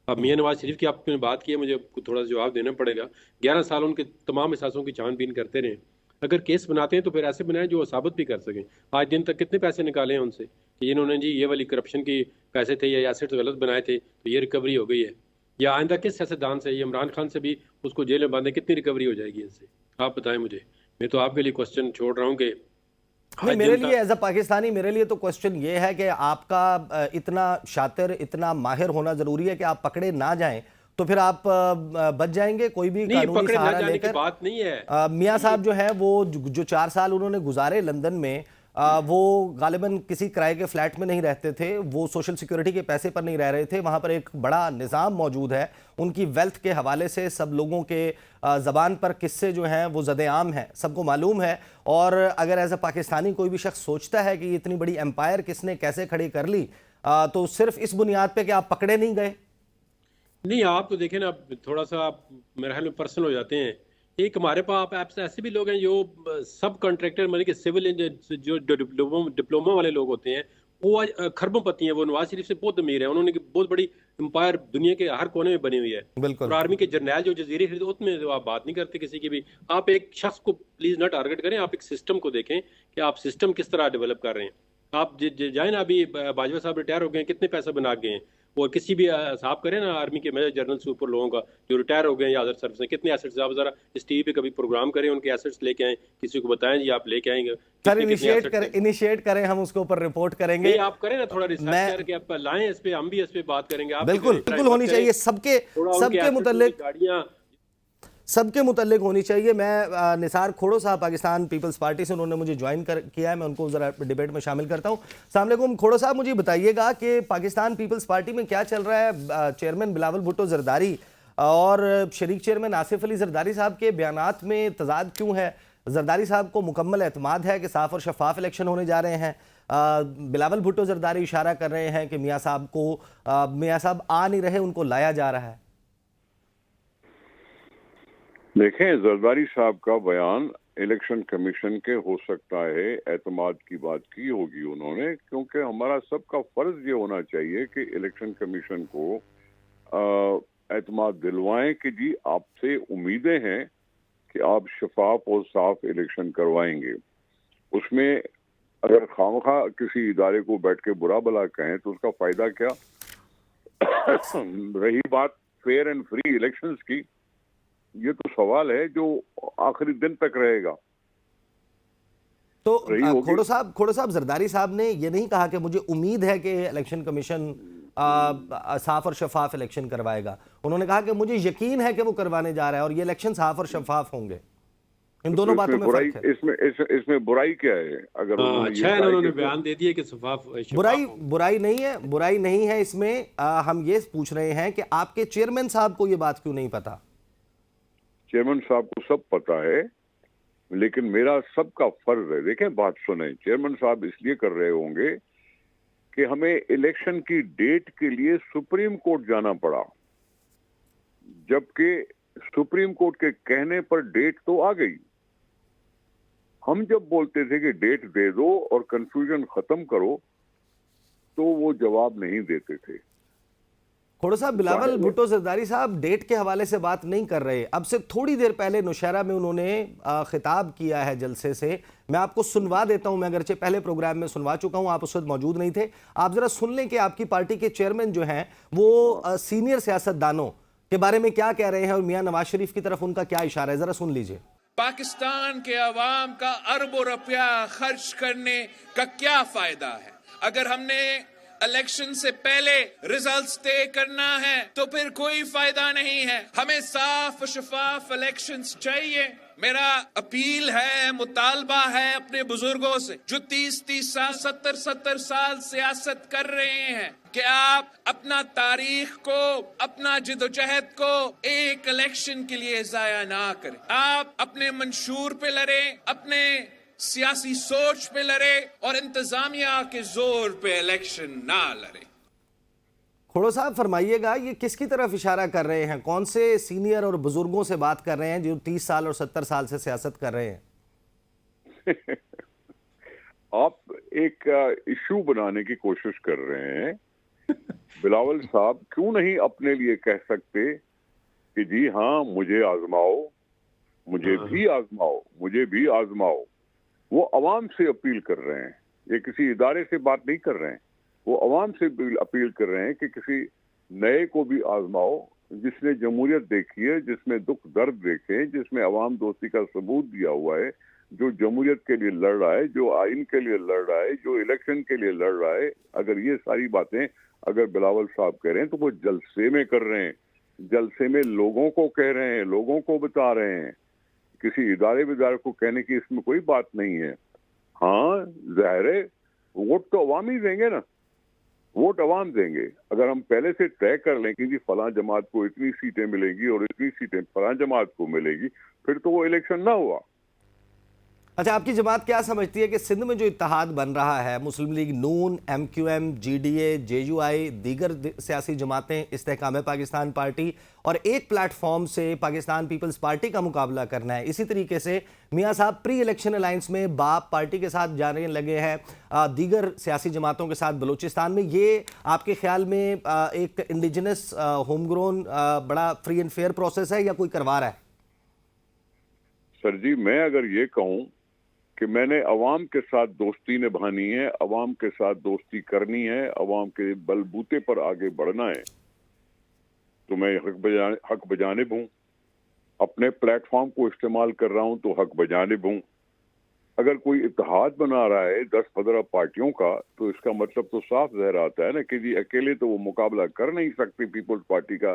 अब मियां नवाज शरीफ की आपने बात की है, मुझे थोड़ा जवाब देना पड़ेगा। 11 साल उनके तमाम एहसासों की छानबीन करते रहे। अगर केस बनाते हैं तो फिर ऐसे बनाएं जो साबित भी कर सकें। आज दिन तक कितने पैसे निकाले हैं उनसे कि इन्होंने जी ये वाली करप्शन की पैसे थे या एसेट्स गलत बनाए थे तो ये रिकवरी हो गई है, या आइंदा किस सियासतदान से, ये इमरान खान से भी उसको जेल में बांधे, कितनी रिकवरी हो जाएगी इनसे? आप बताएं मुझे। मैं तो आपके लिए क्वेश्चन छोड़ रहा हूँ कि नहीं, मेरे लिए एज अ पाकिस्तानी मेरे लिए तो क्वेश्चन ये है कि आपका इतना शातिर, इतना माहिर होना जरूरी है कि आप पकड़े ना जाएं, तो फिर आप बच जाएंगे कोई भी नहीं, कानूनी पकड़े ना सहारा जाने की लेकर। बात नहीं है। मियां साहब जो है वो जो 4 साल उन्होंने गुजारे लंदन में, वो गालिबन किसी किराए के फ्लैट में नहीं रहते थे, वो सोशल सिक्योरिटी के पैसे पर नहीं रह रहे थे, वहाँ पर एक बड़ा निज़ाम मौजूद है। उनकी वेल्थ के हवाले से सब लोगों के ज़बान पर किस्से जो हैं वो ज़द-ए-आम हैं, सबको मालूम है। और अगर एज अ पाकिस्तानी कोई भी शख्स सोचता है कि ये इतनी बड़ी एम्पायर किसने कैसे खड़ी कर ली, तो सिर्फ इस बुनियाद पर कि आप पकड़े नहीं गए। नहीं, आप तो देखें ना, थोड़ा सा आप मेरे ख्याल में पर्सनल हो जाते हैं। एक हमारे पास आप ऐसे भी लोग हैं जो सब कॉन्ट्रैक्टर मतलब कि सिविल इंजीनियर जो डिप्लोमा वाले लोग होते हैं, वो आज खरबों-पति हैं। वो नवाज शरीफ से बहुत अमीर हैं, उन्होंने बहुत बड़ी एम्पायर दुनिया के हर कोने में बनी हुई है। बिल्कुल। और आर्मी के जर्नैल जो जजीरे खरीदे उसमें तो आप बात नहीं करते किसी की भी। आप एक शख्स को प्लीज ना टारगेट करें, आप एक सिस्टम को देखें कि आप सिस्टम किस तरह डेवलप कर रहे हैं। आप जाए ना, अभी बाजवा साहब रिटायर हो गए हैं, कितने पैसे बना गए हैं। और किसी भी साहब करें ना आर्मी के मेजर जनरल से ऊपर लोगों का जो रिटायर हो गए हैं या अदर सर्विस में, कितने एसेट्स। आप जरा इस टीवी पे कभी प्रोग्राम करें, उनके एसेट्स लेके आए, किसी को बताएं जी आप लेके आएंगे। सर इनिशिएट करें, हम उसके ऊपर रिपोर्ट करेंगे। नहीं, आप करें ना थोड़ा रिसर्च करके आप लाएं इस पे, हम भी इस पे बात करेंगे। आप बिल्कुल होनी चाहिए, सबके मुतल्लिक गाड़ियां सबके मुतल्लिक होनी चाहिए। मैं निसार खोड़ो साहब पाकिस्तान पीपल्स पार्टी से, उन्होंने मुझे ज्वाइन किया है, मैं उनको ज़रा डिबेट में शामिल करता हूँ। अस्सलाम वालेकुम खोड़ो साहब, मुझे बताइएगा कि पाकिस्तान पीपल्स पार्टी में क्या चल रहा है। चेयरमैन बिलावल भुट्टो जरदारी और शरीक चेयरमैन आसिफ अली जरदारी साहब के बयानात में तजाद क्यों है? जरदारी साहब को मुकम्मल एतमाद है कि साफ और शफाफ इलेक्शन होने जा रहे हैं। बिलावल भुट्टो जरदारी इशारा कर रहे हैं कि मियाँ साहब आ नहीं रहे, उनको लाया जा रहा है। देखें, जरदारी साहब का बयान इलेक्शन कमीशन के हो सकता है एतमाद की बात की होगी उन्होंने, क्योंकि हमारा सबका फर्ज ये होना चाहिए कि इलेक्शन कमीशन को एतमाद दिलवाएं कि जी आपसे उम्मीदें हैं कि आप शफाफ और साफ इलेक्शन करवाएंगे। उसमें अगर खामखा किसी इदारे को बैठ के बुरा भला कहें तो उसका फायदा क्या। रही बात फेयर एंड फ्री इलेक्शंस की, ये तो सवाल है जो आखिरी दिन तक रहेगा। तो खोड़ो साहब जरदारी साहब ने ये नहीं कहा कि मुझे उम्मीद है कि इलेक्शन कमीशन साफ और शफाफ इलेक्शन करवाएगा। उन्होंने कहा कि मुझे यकीन है कि वो करवाने जा रहा है और ये इलेक्शन साफ और शफाफ होंगे। इन दोनों बातों में फर्क है। इसमें बुराई क्या है? अगर अच्छा है उन्होंने बयान दे दिया कि शफाफ। बुराई नहीं है इसमें। हम ये पूछ रहे हैं कि आपके चेयरमैन साहब को ये बात क्यों नहीं पता? चेयरमैन साहब को सब पता है, लेकिन मेरा सबका फर्ज है। देखें, बात सुने, चेयरमैन साहब इसलिए कर रहे होंगे कि हमें इलेक्शन की डेट के लिए सुप्रीम कोर्ट जाना पड़ा, जबकि सुप्रीम कोर्ट के कहने पर डेट तो आ गई। हम जब बोलते थे कि डेट दे दो और कंफ्यूजन खत्म करो, तो वो जवाब नहीं देते थे। खोड़ो साहब, बिलावल भुट्टो जरदारी साहब डेट के हवाले से बात नहीं कर रहे। अब से थोड़ी देर पहले नौशहरा में उन्होंने खिताब किया है जलसे से। मैं आपको सुनवा देता हूं, मैं अगरचे पहले प्रोग्राम में सुनवा चुका हूं, आप उस वक्त मौजूद नहीं थे। आप जरा सुन लें कि आपकी पार्टी के चेयरमैन जो हैं वो सीनियर सियासतदानों के बारे में क्या कह रहे हैं और मियां नवाज शरीफ की तरफ उनका क्या इशारा है, जरा सुन लीजिए। पाकिस्तान के अवाम का अरबों रुपया खर्च करने का क्या फायदा है? अगर हमने इलेक्शन से पहले रिजल्ट्स तय करना है तो फिर कोई फायदा नहीं है। हमें साफ शफाफ इलेक्शंस चाहिए। मेरा अपील है, मुतालबा है अपने बुजुर्गों से जो 30 साल 70 साल सियासत कर रहे हैं कि आप अपना तारीख को, अपना जिदोजहद को एक इलेक्शन के लिए जाया ना करें। आप अपने मंशूर पे लड़े, अपने सियासी सोच पे लड़े और इंतजामिया के जोर पे इलेक्शन ना लड़े। खोड़ो साहब फरमाइएगा, ये किसकी तरफ इशारा कर रहे हैं? कौन से सीनियर और बुजुर्गों से बात कर रहे हैं जो 30 साल और 70 साल से सियासत कर रहे हैं? आप एक इशू बनाने की कोशिश कर रहे हैं। बिलावल साहब क्यों नहीं अपने लिए कह सकते कि जी हाँ, मुझे आजमाओ, मुझे भी आजमाओ, मुझे भी आजमाओ। वो अवाम से अपील कर रहे हैं, ये किसी इदारे से बात नहीं कर रहे हैं। वो अवाम से अपील कर रहे हैं कि किसी नए को भी आजमाओ, जिसने जमहूरियत देखी है, जिसमें दुख दर्द देखे, जिसमें अवाम दोस्ती का सबूत दिया हुआ है, जो जमहूरियत के लिए लड़ रहा है, जो आइन के लिए लड़ रहा है, जो इलेक्शन के लिए लड़ रहा है, अगर ये सारी बातें अगर बिलावल साहब कह रहे हैं तो वो जलसे में कर रहे हैं, जलसे में लोगों को कह रहे हैं, लोगों को बता रहे हैं। किसी इदारे विदारे को कहने की इसमें कोई बात नहीं है। हाँ, जाहिर है वोट तो अवाम ही देंगे ना, वोट अवाम देंगे। अगर हम पहले से तय कर लें कि जी फलां जमात को इतनी सीटें मिलेंगी और इतनी सीटें फलां जमात को मिलेगी, फिर तो वो इलेक्शन ना हुआ। अच्छा, आपकी जमात क्या समझती है कि सिंध में जो इत्तेहाद बन रहा है, मुस्लिम लीग नून, MQM, GDA, JUI, दीगर सियासी जमातें, इस्तेहकाम पाकिस्तान पार्टी और एक प्लेटफॉर्म से पाकिस्तान पीपल्स पार्टी का मुकाबला करना है। इसी तरीके से मियां साहब प्री इलेक्शन अलायंस में बाप पार्टी के साथ जाने लगे हैं, दीगर सियासी जमातों के साथ बलूचिस्तान में। ये आपके ख्याल में एक इंडिजिनस होम ग्रोन बड़ा फ्री एंड फेयर प्रोसेस है या कोई करवा रहा है? सर जी, मैं अगर ये कहूं कि मैंने अवाम के साथ दोस्ती निभानी है, अवाम के साथ दोस्ती करनी है, अवाम के बलबूते पर आगे बढ़ना है, तो मैं हक बजानिब हूं। अपने प्लेटफॉर्म को इस्तेमाल कर रहा हूं तो हक बजानिब हूं। अगर कोई इत्तेहाद बना रहा है 10-15 पार्टियों का, तो इसका मतलब तो साफ ज़ाहिर आता है ना कि जी अकेले तो वो मुकाबला कर नहीं सकती पीपल्स पार्टी का।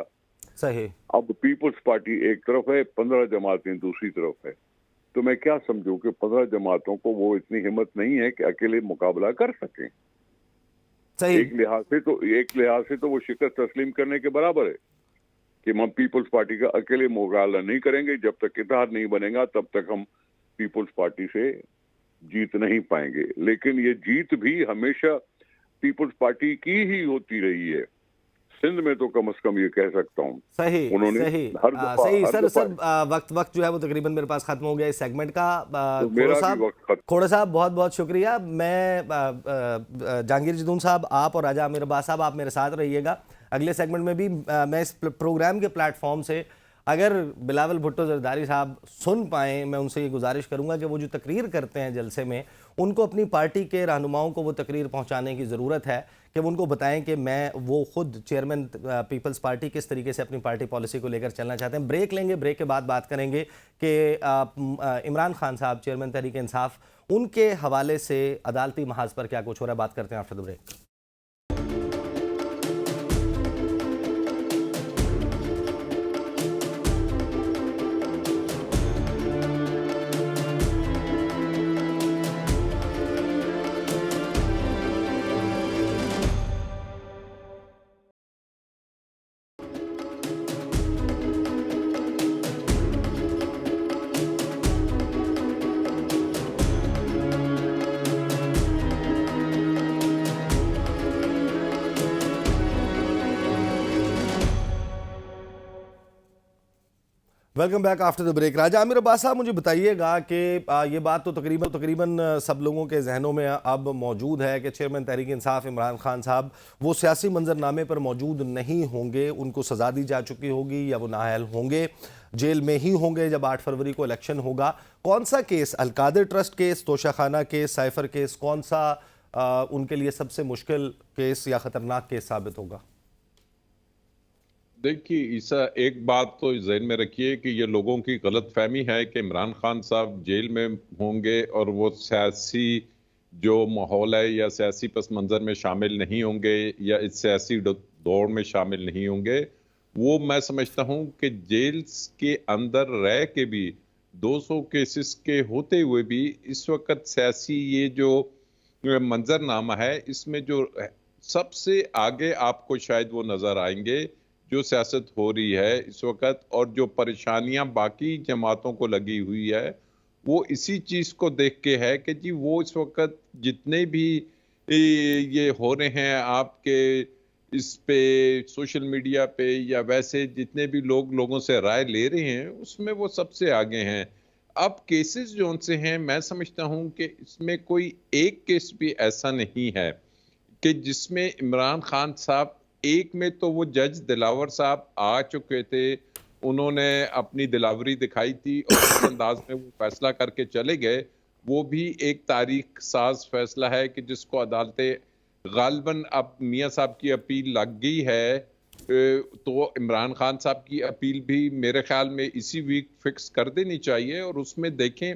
सही। अब पीपल्स पार्टी एक तरफ है, 15 जमातें दूसरी तरफ है, तो मैं क्या समझूं कि 15 जमातों को वो इतनी हिम्मत नहीं है कि अकेले मुकाबला कर सकें। सही। एक लिहाज से तो वो शिकस्त तस्लीम करने के बराबर है कि हम पीपल्स पार्टी का अकेले मुकाबला नहीं करेंगे। जब तक इत्तेहाद नहीं बनेगा तब तक हम पीपल्स पार्टी से जीत नहीं पाएंगे। लेकिन ये जीत भी हमेशा पीपल्स पार्टी की ही होती रही है। सिंध में तो कम से कम ये कह सकता हूँ। सही। उन्होंने सही। हर दफा सर वक्त जो है वो तकरीबन मेरे पास खत्म हो गया इस सेगमेंट का। तो मेरा भी वक्त खत्म। खोड़ा साहब बहुत बहुत शुक्रिया। मैं जहांगीर जदून साहब, आप और राजा आमिर अब्बास साहब, आप मेरे साथ रहिएगा। अगले सेगमेंट में भी मैं इस प्रोग्राम के प्लेटफॉर्म से अगर बिलावल भुट्टो जरदारी साहब सुन पाएँ, मैं उनसे ये गुजारिश करूंगा कि वो जो तकरीर करते हैं जलसे में, उनको अपनी पार्टी के रहनुमाओं को वो तकरीर पहुंचाने की ज़रूरत है कि वो उनको बताएं कि वो खुद चेयरमैन पीपल्स पार्टी किस तरीके से अपनी पार्टी पॉलिसी को लेकर चलना चाहते हैं। ब्रेक लेंगे, ब्रेक के बाद बात करेंगे कि इमरान खान साहब चेयरमैन तहरीक इंसाफ, उनके हवाले से अदालती महाज पर क्या कुछ हो रहा है, बात करते हैं after the break. Welcome back after the break. Raja Aamir Abbas sahab, मुझे बताइएगा कि ये बात तो तकरीबन सब लोगों के जहनों में अब मौजूद है कि चेयरमैन तहरीक इंसाफ इमरान खान साहब वो सियासी मंजरनामे पर मौजूद नहीं होंगे, उनको सज़ा दी जा चुकी होगी या वो नाअहल होंगे, जेल में ही होंगे जब 8 फरवरी को इलेक्शन होगा। कौन सा case, Al-Qadir trust case, Toshakhana case, cipher case, कौन सा उनके लिए सबसे मुश्किल केस या ख़तरनाक केस साबित होगा? देखिए ईसा, एक बात तो जहन में रखिए कि ये लोगों की गलत फहमी है कि इमरान खान साहब जेल में होंगे और वो सियासी जो माहौल है या सियासी पस मंज़र में शामिल नहीं होंगे या इस सियासी दौड़ में शामिल नहीं होंगे। वो मैं समझता हूँ कि जेल के अंदर रह के भी 200 केसेस के होते हुए भी इस वक्त सियासी ये जो मंजरनामा है, इसमें जो सबसे आगे आपको शायद वो नज़र आएंगे जो सियासत हो रही है इस वक्त, और जो परेशानियां बाकी जमातों को लगी हुई है वो इसी चीज़ को देख के है कि जी वो इस वक्त जितने भी ये हो रहे हैं आपके इस पे सोशल मीडिया पे या वैसे जितने भी लोगों से राय ले रहे हैं उसमें वो सबसे आगे हैं। अब केसेस जो उनसे हैं, मैं समझता हूं कि इसमें कोई एक केस भी ऐसा नहीं है कि जिसमें इमरान खान साहब, एक में तो वो जज दिलावर साहब आ चुके थे, उन्होंने अपनी दिलावरी दिखाई थी और इस अंदाज में वो फैसला करके चले गए। वो भी एक तारीख साज फैसला है कि जिसको अदालतें गालिबन, अब मियां साहब की अपील लग गई है तो इमरान खान साहब की अपील भी मेरे ख्याल में इसी वीक फिक्स कर देनी चाहिए और उसमें देखें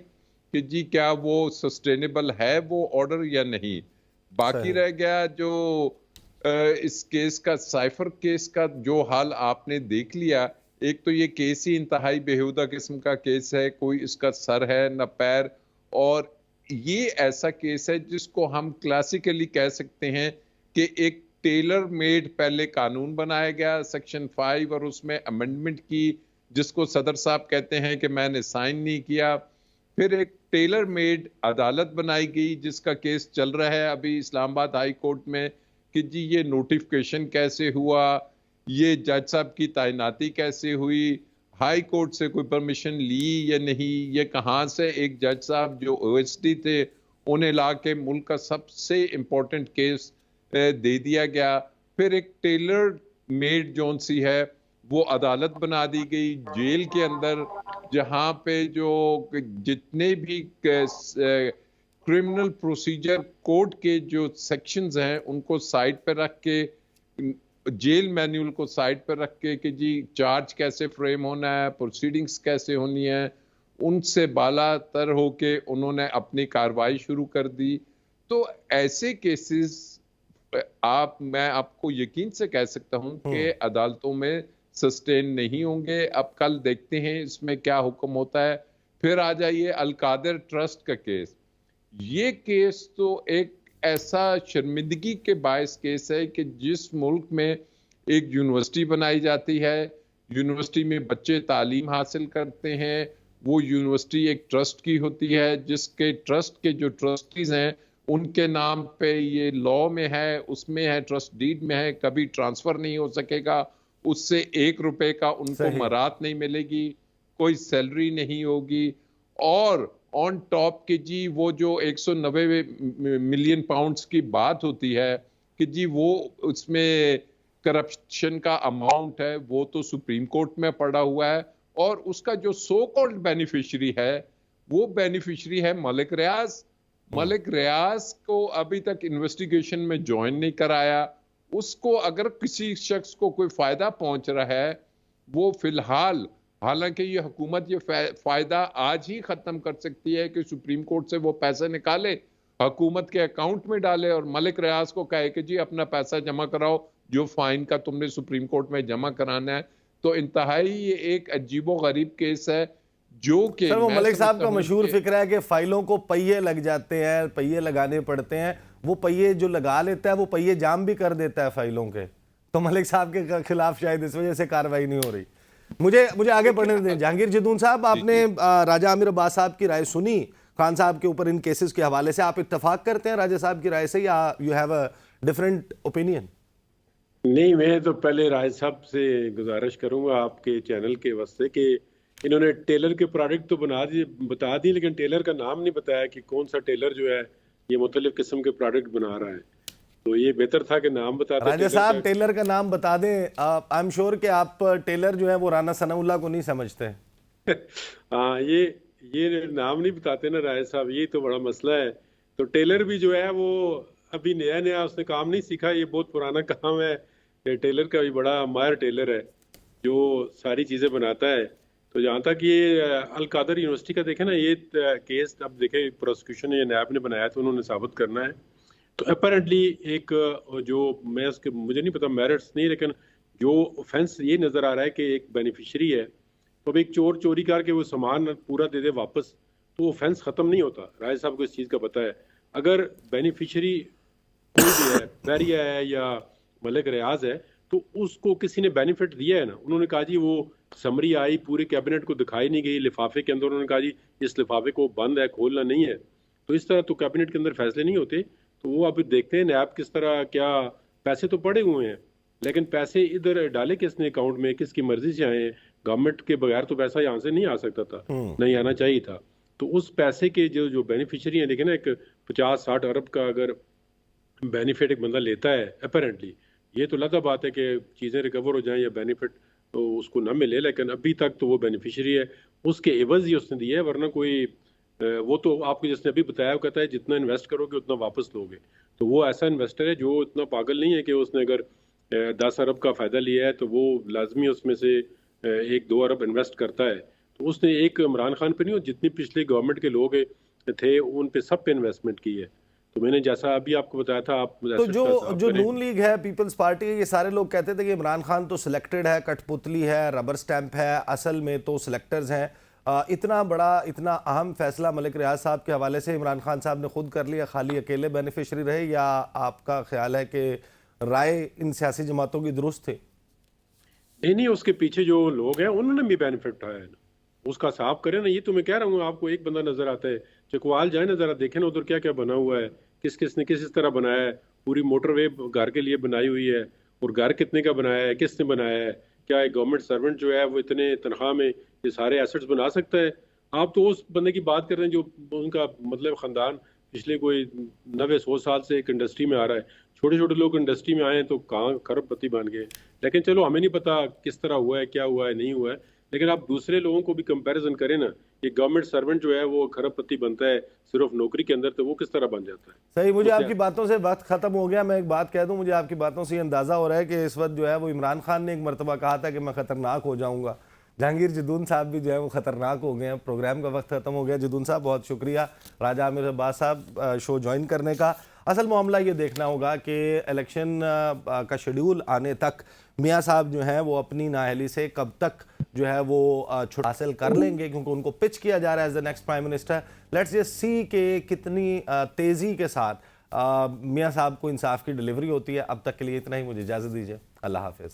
कि जी क्या वो सस्टेनेबल है वो ऑर्डर या नहीं। बाकी सही। रह गया जो इस केस का, साइफर केस का जो हाल आपने देख लिया, एक तो ये केस ही इंतहाई बेहुदा किस्म का केस है, कोई इसका सर है न पैर, और ये ऐसा केस है जिसको हम क्लासिकली कह सकते हैं कि एक टेलर मेड पहले कानून बनाया गया सेक्शन 5 और उसमें अमेंडमेंट की, जिसको सदर साहब कहते हैं कि मैंने साइन नहीं किया। फिर एक टेलर मेड अदालत बनाई गई जिसका केस चल रहा है अभी इस्लामाबाद हाई कोर्ट में कि जी ये नोटिफिकेशन कैसे हुआ, ये जज साहब की तैनाती कैसे हुई, हाई कोर्ट से कोई परमिशन ली या नहीं, ये कहाँ से एक जज साहब जो ओएसडी थे उन्हें ला के मुल्क का सबसे इम्पोर्टेंट केस दे दिया गया। फिर एक टेलर मेड जोन सी है वो अदालत बना दी गई जेल के अंदर, जहां पे जो जितने भी क्रिमिनल प्रोसीजर कोड के जो सेक्शंस हैं उनको साइड पे रख के, जेल मैनुअल को साइड पर रख के कि जी चार्ज कैसे फ्रेम होना है, प्रोसीडिंग्स कैसे होनी है, उनसे बालातर होके उन्होंने अपनी कार्रवाई शुरू कर दी। तो ऐसे केसेस मैं आपको यकीन से कह सकता हूं कि अदालतों में सस्टेन नहीं होंगे। अब कल देखते हैं इसमें क्या हुक्म होता है। फिर आ जाइए अलकादर ट्रस्ट का केस। ये केस तो एक ऐसा शर्मिंदगी के बायस केस है कि जिस मुल्क में एक यूनिवर्सिटी बनाई जाती है, यूनिवर्सिटी में बच्चे तालीम हासिल करते हैं, वो यूनिवर्सिटी एक ट्रस्ट की होती है, जिसके ट्रस्ट के जो ट्रस्टीज हैं उनके नाम पे ये लॉ में है, उसमें है, ट्रस्ट डीड में है, कभी ट्रांसफर नहीं हो सकेगा, उससे 1 रुपए का उनको मरात नहीं मिलेगी, कोई सैलरी नहीं होगी, और ऑन टॉप के जी वो जो 190 मिलियन पाउंड्स की बात होती है कि जी वो उसमें करप्शन का अमाउंट है वो तो सुप्रीम कोर्ट में पड़ा हुआ है, और उसका जो सो कॉल्ड बेनिफिशियरी है वो बेनिफिशियरी है मलिक रियाज। मलिक रियाज को अभी तक इन्वेस्टिगेशन में ज्वाइन नहीं कराया। उसको अगर किसी शख्स को कोई फायदा पहुंच रहा है वो फिलहाल, हालांकि ये हुकूमत ये फायदा आज ही खत्म कर सकती है कि सुप्रीम कोर्ट से वो पैसे निकाले, हुकूमत के अकाउंट में डाले और मलिक रियाज को कहे कि जी अपना पैसा जमा कराओ जो फाइन का तुमने सुप्रीम कोर्ट में जमा कराना है। तो इंतहाई ये एक अजीबो गरीब केस है जो कि सर वो मलिक साहब का मशहूर फिक्र है कि फाइलों को पहिए लग जाते हैं, पहिए लगाने पड़ते हैं, वो पहिए जो लगा लेता है वो पहिए जाम भी कर देता है फाइलों के। तो मलिक साहब के खिलाफ शायद इस वजह से कार्रवाई नहीं हो रही। मुझे आगे पढ़ने दें। जहांगीर जदून साहब, आपने राजा आमिर अब्बास साहब की राय सुनी खान साहब के ऊपर इन केसेस के हवाले से, आप इत्तेफाक करते हैं राजा साहब की राय से या you have a different opinion? नहीं, मैं तो पहले राय साहब से गुजारिश करूंगा आपके चैनल के वास्ते कि इन्होंने टेलर के प्रोडक्ट तो बता दी, लेकिन टेलर का नाम नहीं बताया कि कौन सा टेलर जो है ये मुख्तलिफ किस्म के प्रोडक्ट बना रहा है। तो ये बेहतर था कि नाम बताते। राजा साहब टेलर का नाम बता दें। आई एम श्योर कि आप टेलर जो है वो राना सनाउल्लाह को नहीं समझते। हाँ, ये नाम नहीं बताते ना राय साहब, ये तो बड़ा मसला है। तो टेलर भी जो है वो अभी नया उसने काम नहीं सीखा, ये बहुत पुराना काम है। टेलर का भी बड़ा माहिर टेलर है जो सारी चीजें बनाता है। तो जहाँ तक ये अलकादर यूनिवर्सिटी का देखें ना, ये केस अब देखें प्रोसिक्यूशन ने, नैब ने बनाया तो उन्होंने साबित करना है। तो अपेरेंटली एक जो मैं उसके मुझे नहीं पता मेरिट्स नहीं, लेकिन जो ऑफेंस ये नज़र आ रहा है कि एक बेनिफिशरी है, तो अब एक चोर चोरी करके वो सामान पूरा दे दे वापस, तो ऑफेंस ख़त्म नहीं होता। राय साहब को इस चीज़ का पता है। अगर बेनिफिशरी कोई भी है, बैरिया है या मलिक रियाज है, तो उसको किसी ने बेनिफिट दिया है ना, उन्होंने कहा जी वो समरी आई पूरी कैबिनेट को दिखाई नहीं गई, लिफाफे के अंदर उन्होंने कहा जी इस लिफाफे को बंद है, खोलना नहीं है। तो इस तरह तो कैबिनेट के अंदर फैसले नहीं होते। तो वो अभी देखते हैं नैब किस तरह, क्या पैसे तो पड़े हुए हैं लेकिन पैसे इधर डाले किसने अकाउंट में, किसकी मर्जी से आए। गवर्नमेंट के बगैर तो पैसा यहाँ से नहीं आ सकता था, नहीं आना चाहिए था। तो उस पैसे के जो बेनिफिशियरी हैं, देखे ना, एक 50-60 अरब का अगर बेनिफिट एक बंदा लेता है अपेरेंटली, ये तो अलग बात है कि चीज़ें रिकवर हो जाएं या बेनिफिट तो उसको ना मिले, लेकिन अभी तक तो वो बेनिफिशियरी है, उसके एवज ही उसने दिया है। वरना कोई वो तो आपको जिसने अभी बताया, वो कहता है जितना इन्वेस्ट करोगे उतना वापस लोगे। तो वो ऐसा इन्वेस्टर है जो इतना पागल नहीं है कि उसने अगर 10 अरब का फ़ायदा लिया है तो वो लाजमी उसमें से 1-2 अरब इन्वेस्ट करता है। तो उसने एक इमरान खान पे नहीं, और जितनी पिछले गवर्नमेंट के लोग थे उन पे सब पे इन्वेस्टमेंट की है। तो मैंने जैसा अभी आपको बताया था, आप तो assets का जो हिसाब जो करें। नून लीग है, पीपल्स पार्टी है, ये सारे लोग कहते थे कि इमरान खान तो सिलेक्टेड है, कठपुतली है, रबर स्टैंप है, असल में तो सिलेक्टर्स हैं। इतना बड़ा, इतना अहम फैसला मलिक रियाज साहब के हवाले से इमरान खान साहब ने खुद कर लिया, खाली अकेले बेनिफिशरी रहे, या आपका ख्याल है कि राय इन सियासी जमातों की दुरुस्त थी? नहीं, उसके पीछे जो लोग हैं उन्होंने भी बेनिफिट उठाया है ना, उसका साफ करें ना। ये तो मैं कह रहा हूँ, आपको एक बंदा नजर आता है, चकवाल जाए ना जरा, देखें ना उधर क्या क्या बना हुआ है, किस किस ने किस तरह बनाया है। पूरी मोटरवे घर के लिए बनाई हुई है, और घर कितने का बनाया है, किसने बनाया है? क्या एक गवर्नमेंट सर्वेंट जो है वो इतने तनख्वाह में ये सारे एसेट्स बना सकता है? आप तो उस बंदे की बात कर रहे हैं जो उनका मतलब खानदान पिछले कोई 90-100 साल से एक इंडस्ट्री में आ रहा है। छोटे छोटे लोग इंडस्ट्री में आए हैं तो कहाँ खरबपति बन गए। लेकिन चलो, हमें नहीं पता किस तरह हुआ है, क्या हुआ है, नहीं हुआ है। लेकिन आप दूसरे लोगों को भी कंपैरिजन करें ना, ये गवर्नमेंट सर्वेंट जो है वो खरबपति बनता है सिर्फ नौकरी के अंदर, तो वो किस तरह बन जाता है? सही, मुझे उससे आपकी बातों से वक्त खत्म हो गया। मैं एक बात कह दूं, मुझे आपकी बातों से ये अंदाजा हो रहा है कि इस वक्त जो है वो इमरान खान ने एक मरतबा कहा था कि मैं खतरनाक हो जाऊंगा। जहांगीर जदून साहब भी जो है वो खतरनाक हो गए हैं। प्रोग्राम का वक्त खत्म हो गया। जदून साहब, बहुत शुक्रिया राजा आमिर अब्बास साहब शो ज्वाइन करने का। असल मामला ये देखना होगा कि इलेक्शन का शेड्यूल आने तक मियाँ साहब जो हैं वो अपनी नाअहली से कब तक जो है वो छुट हासिल कर लेंगे, क्योंकि उनको पिच किया जा रहा है as the next prime minister. Let's just see कि कितनी तेज़ी के साथ मियाँ साहब को इंसाफ की डिलीवरी होती है। अब तक के लिए इतना ही, मुझे इजाज़त दीजिए। अल्लाह हाफिज़।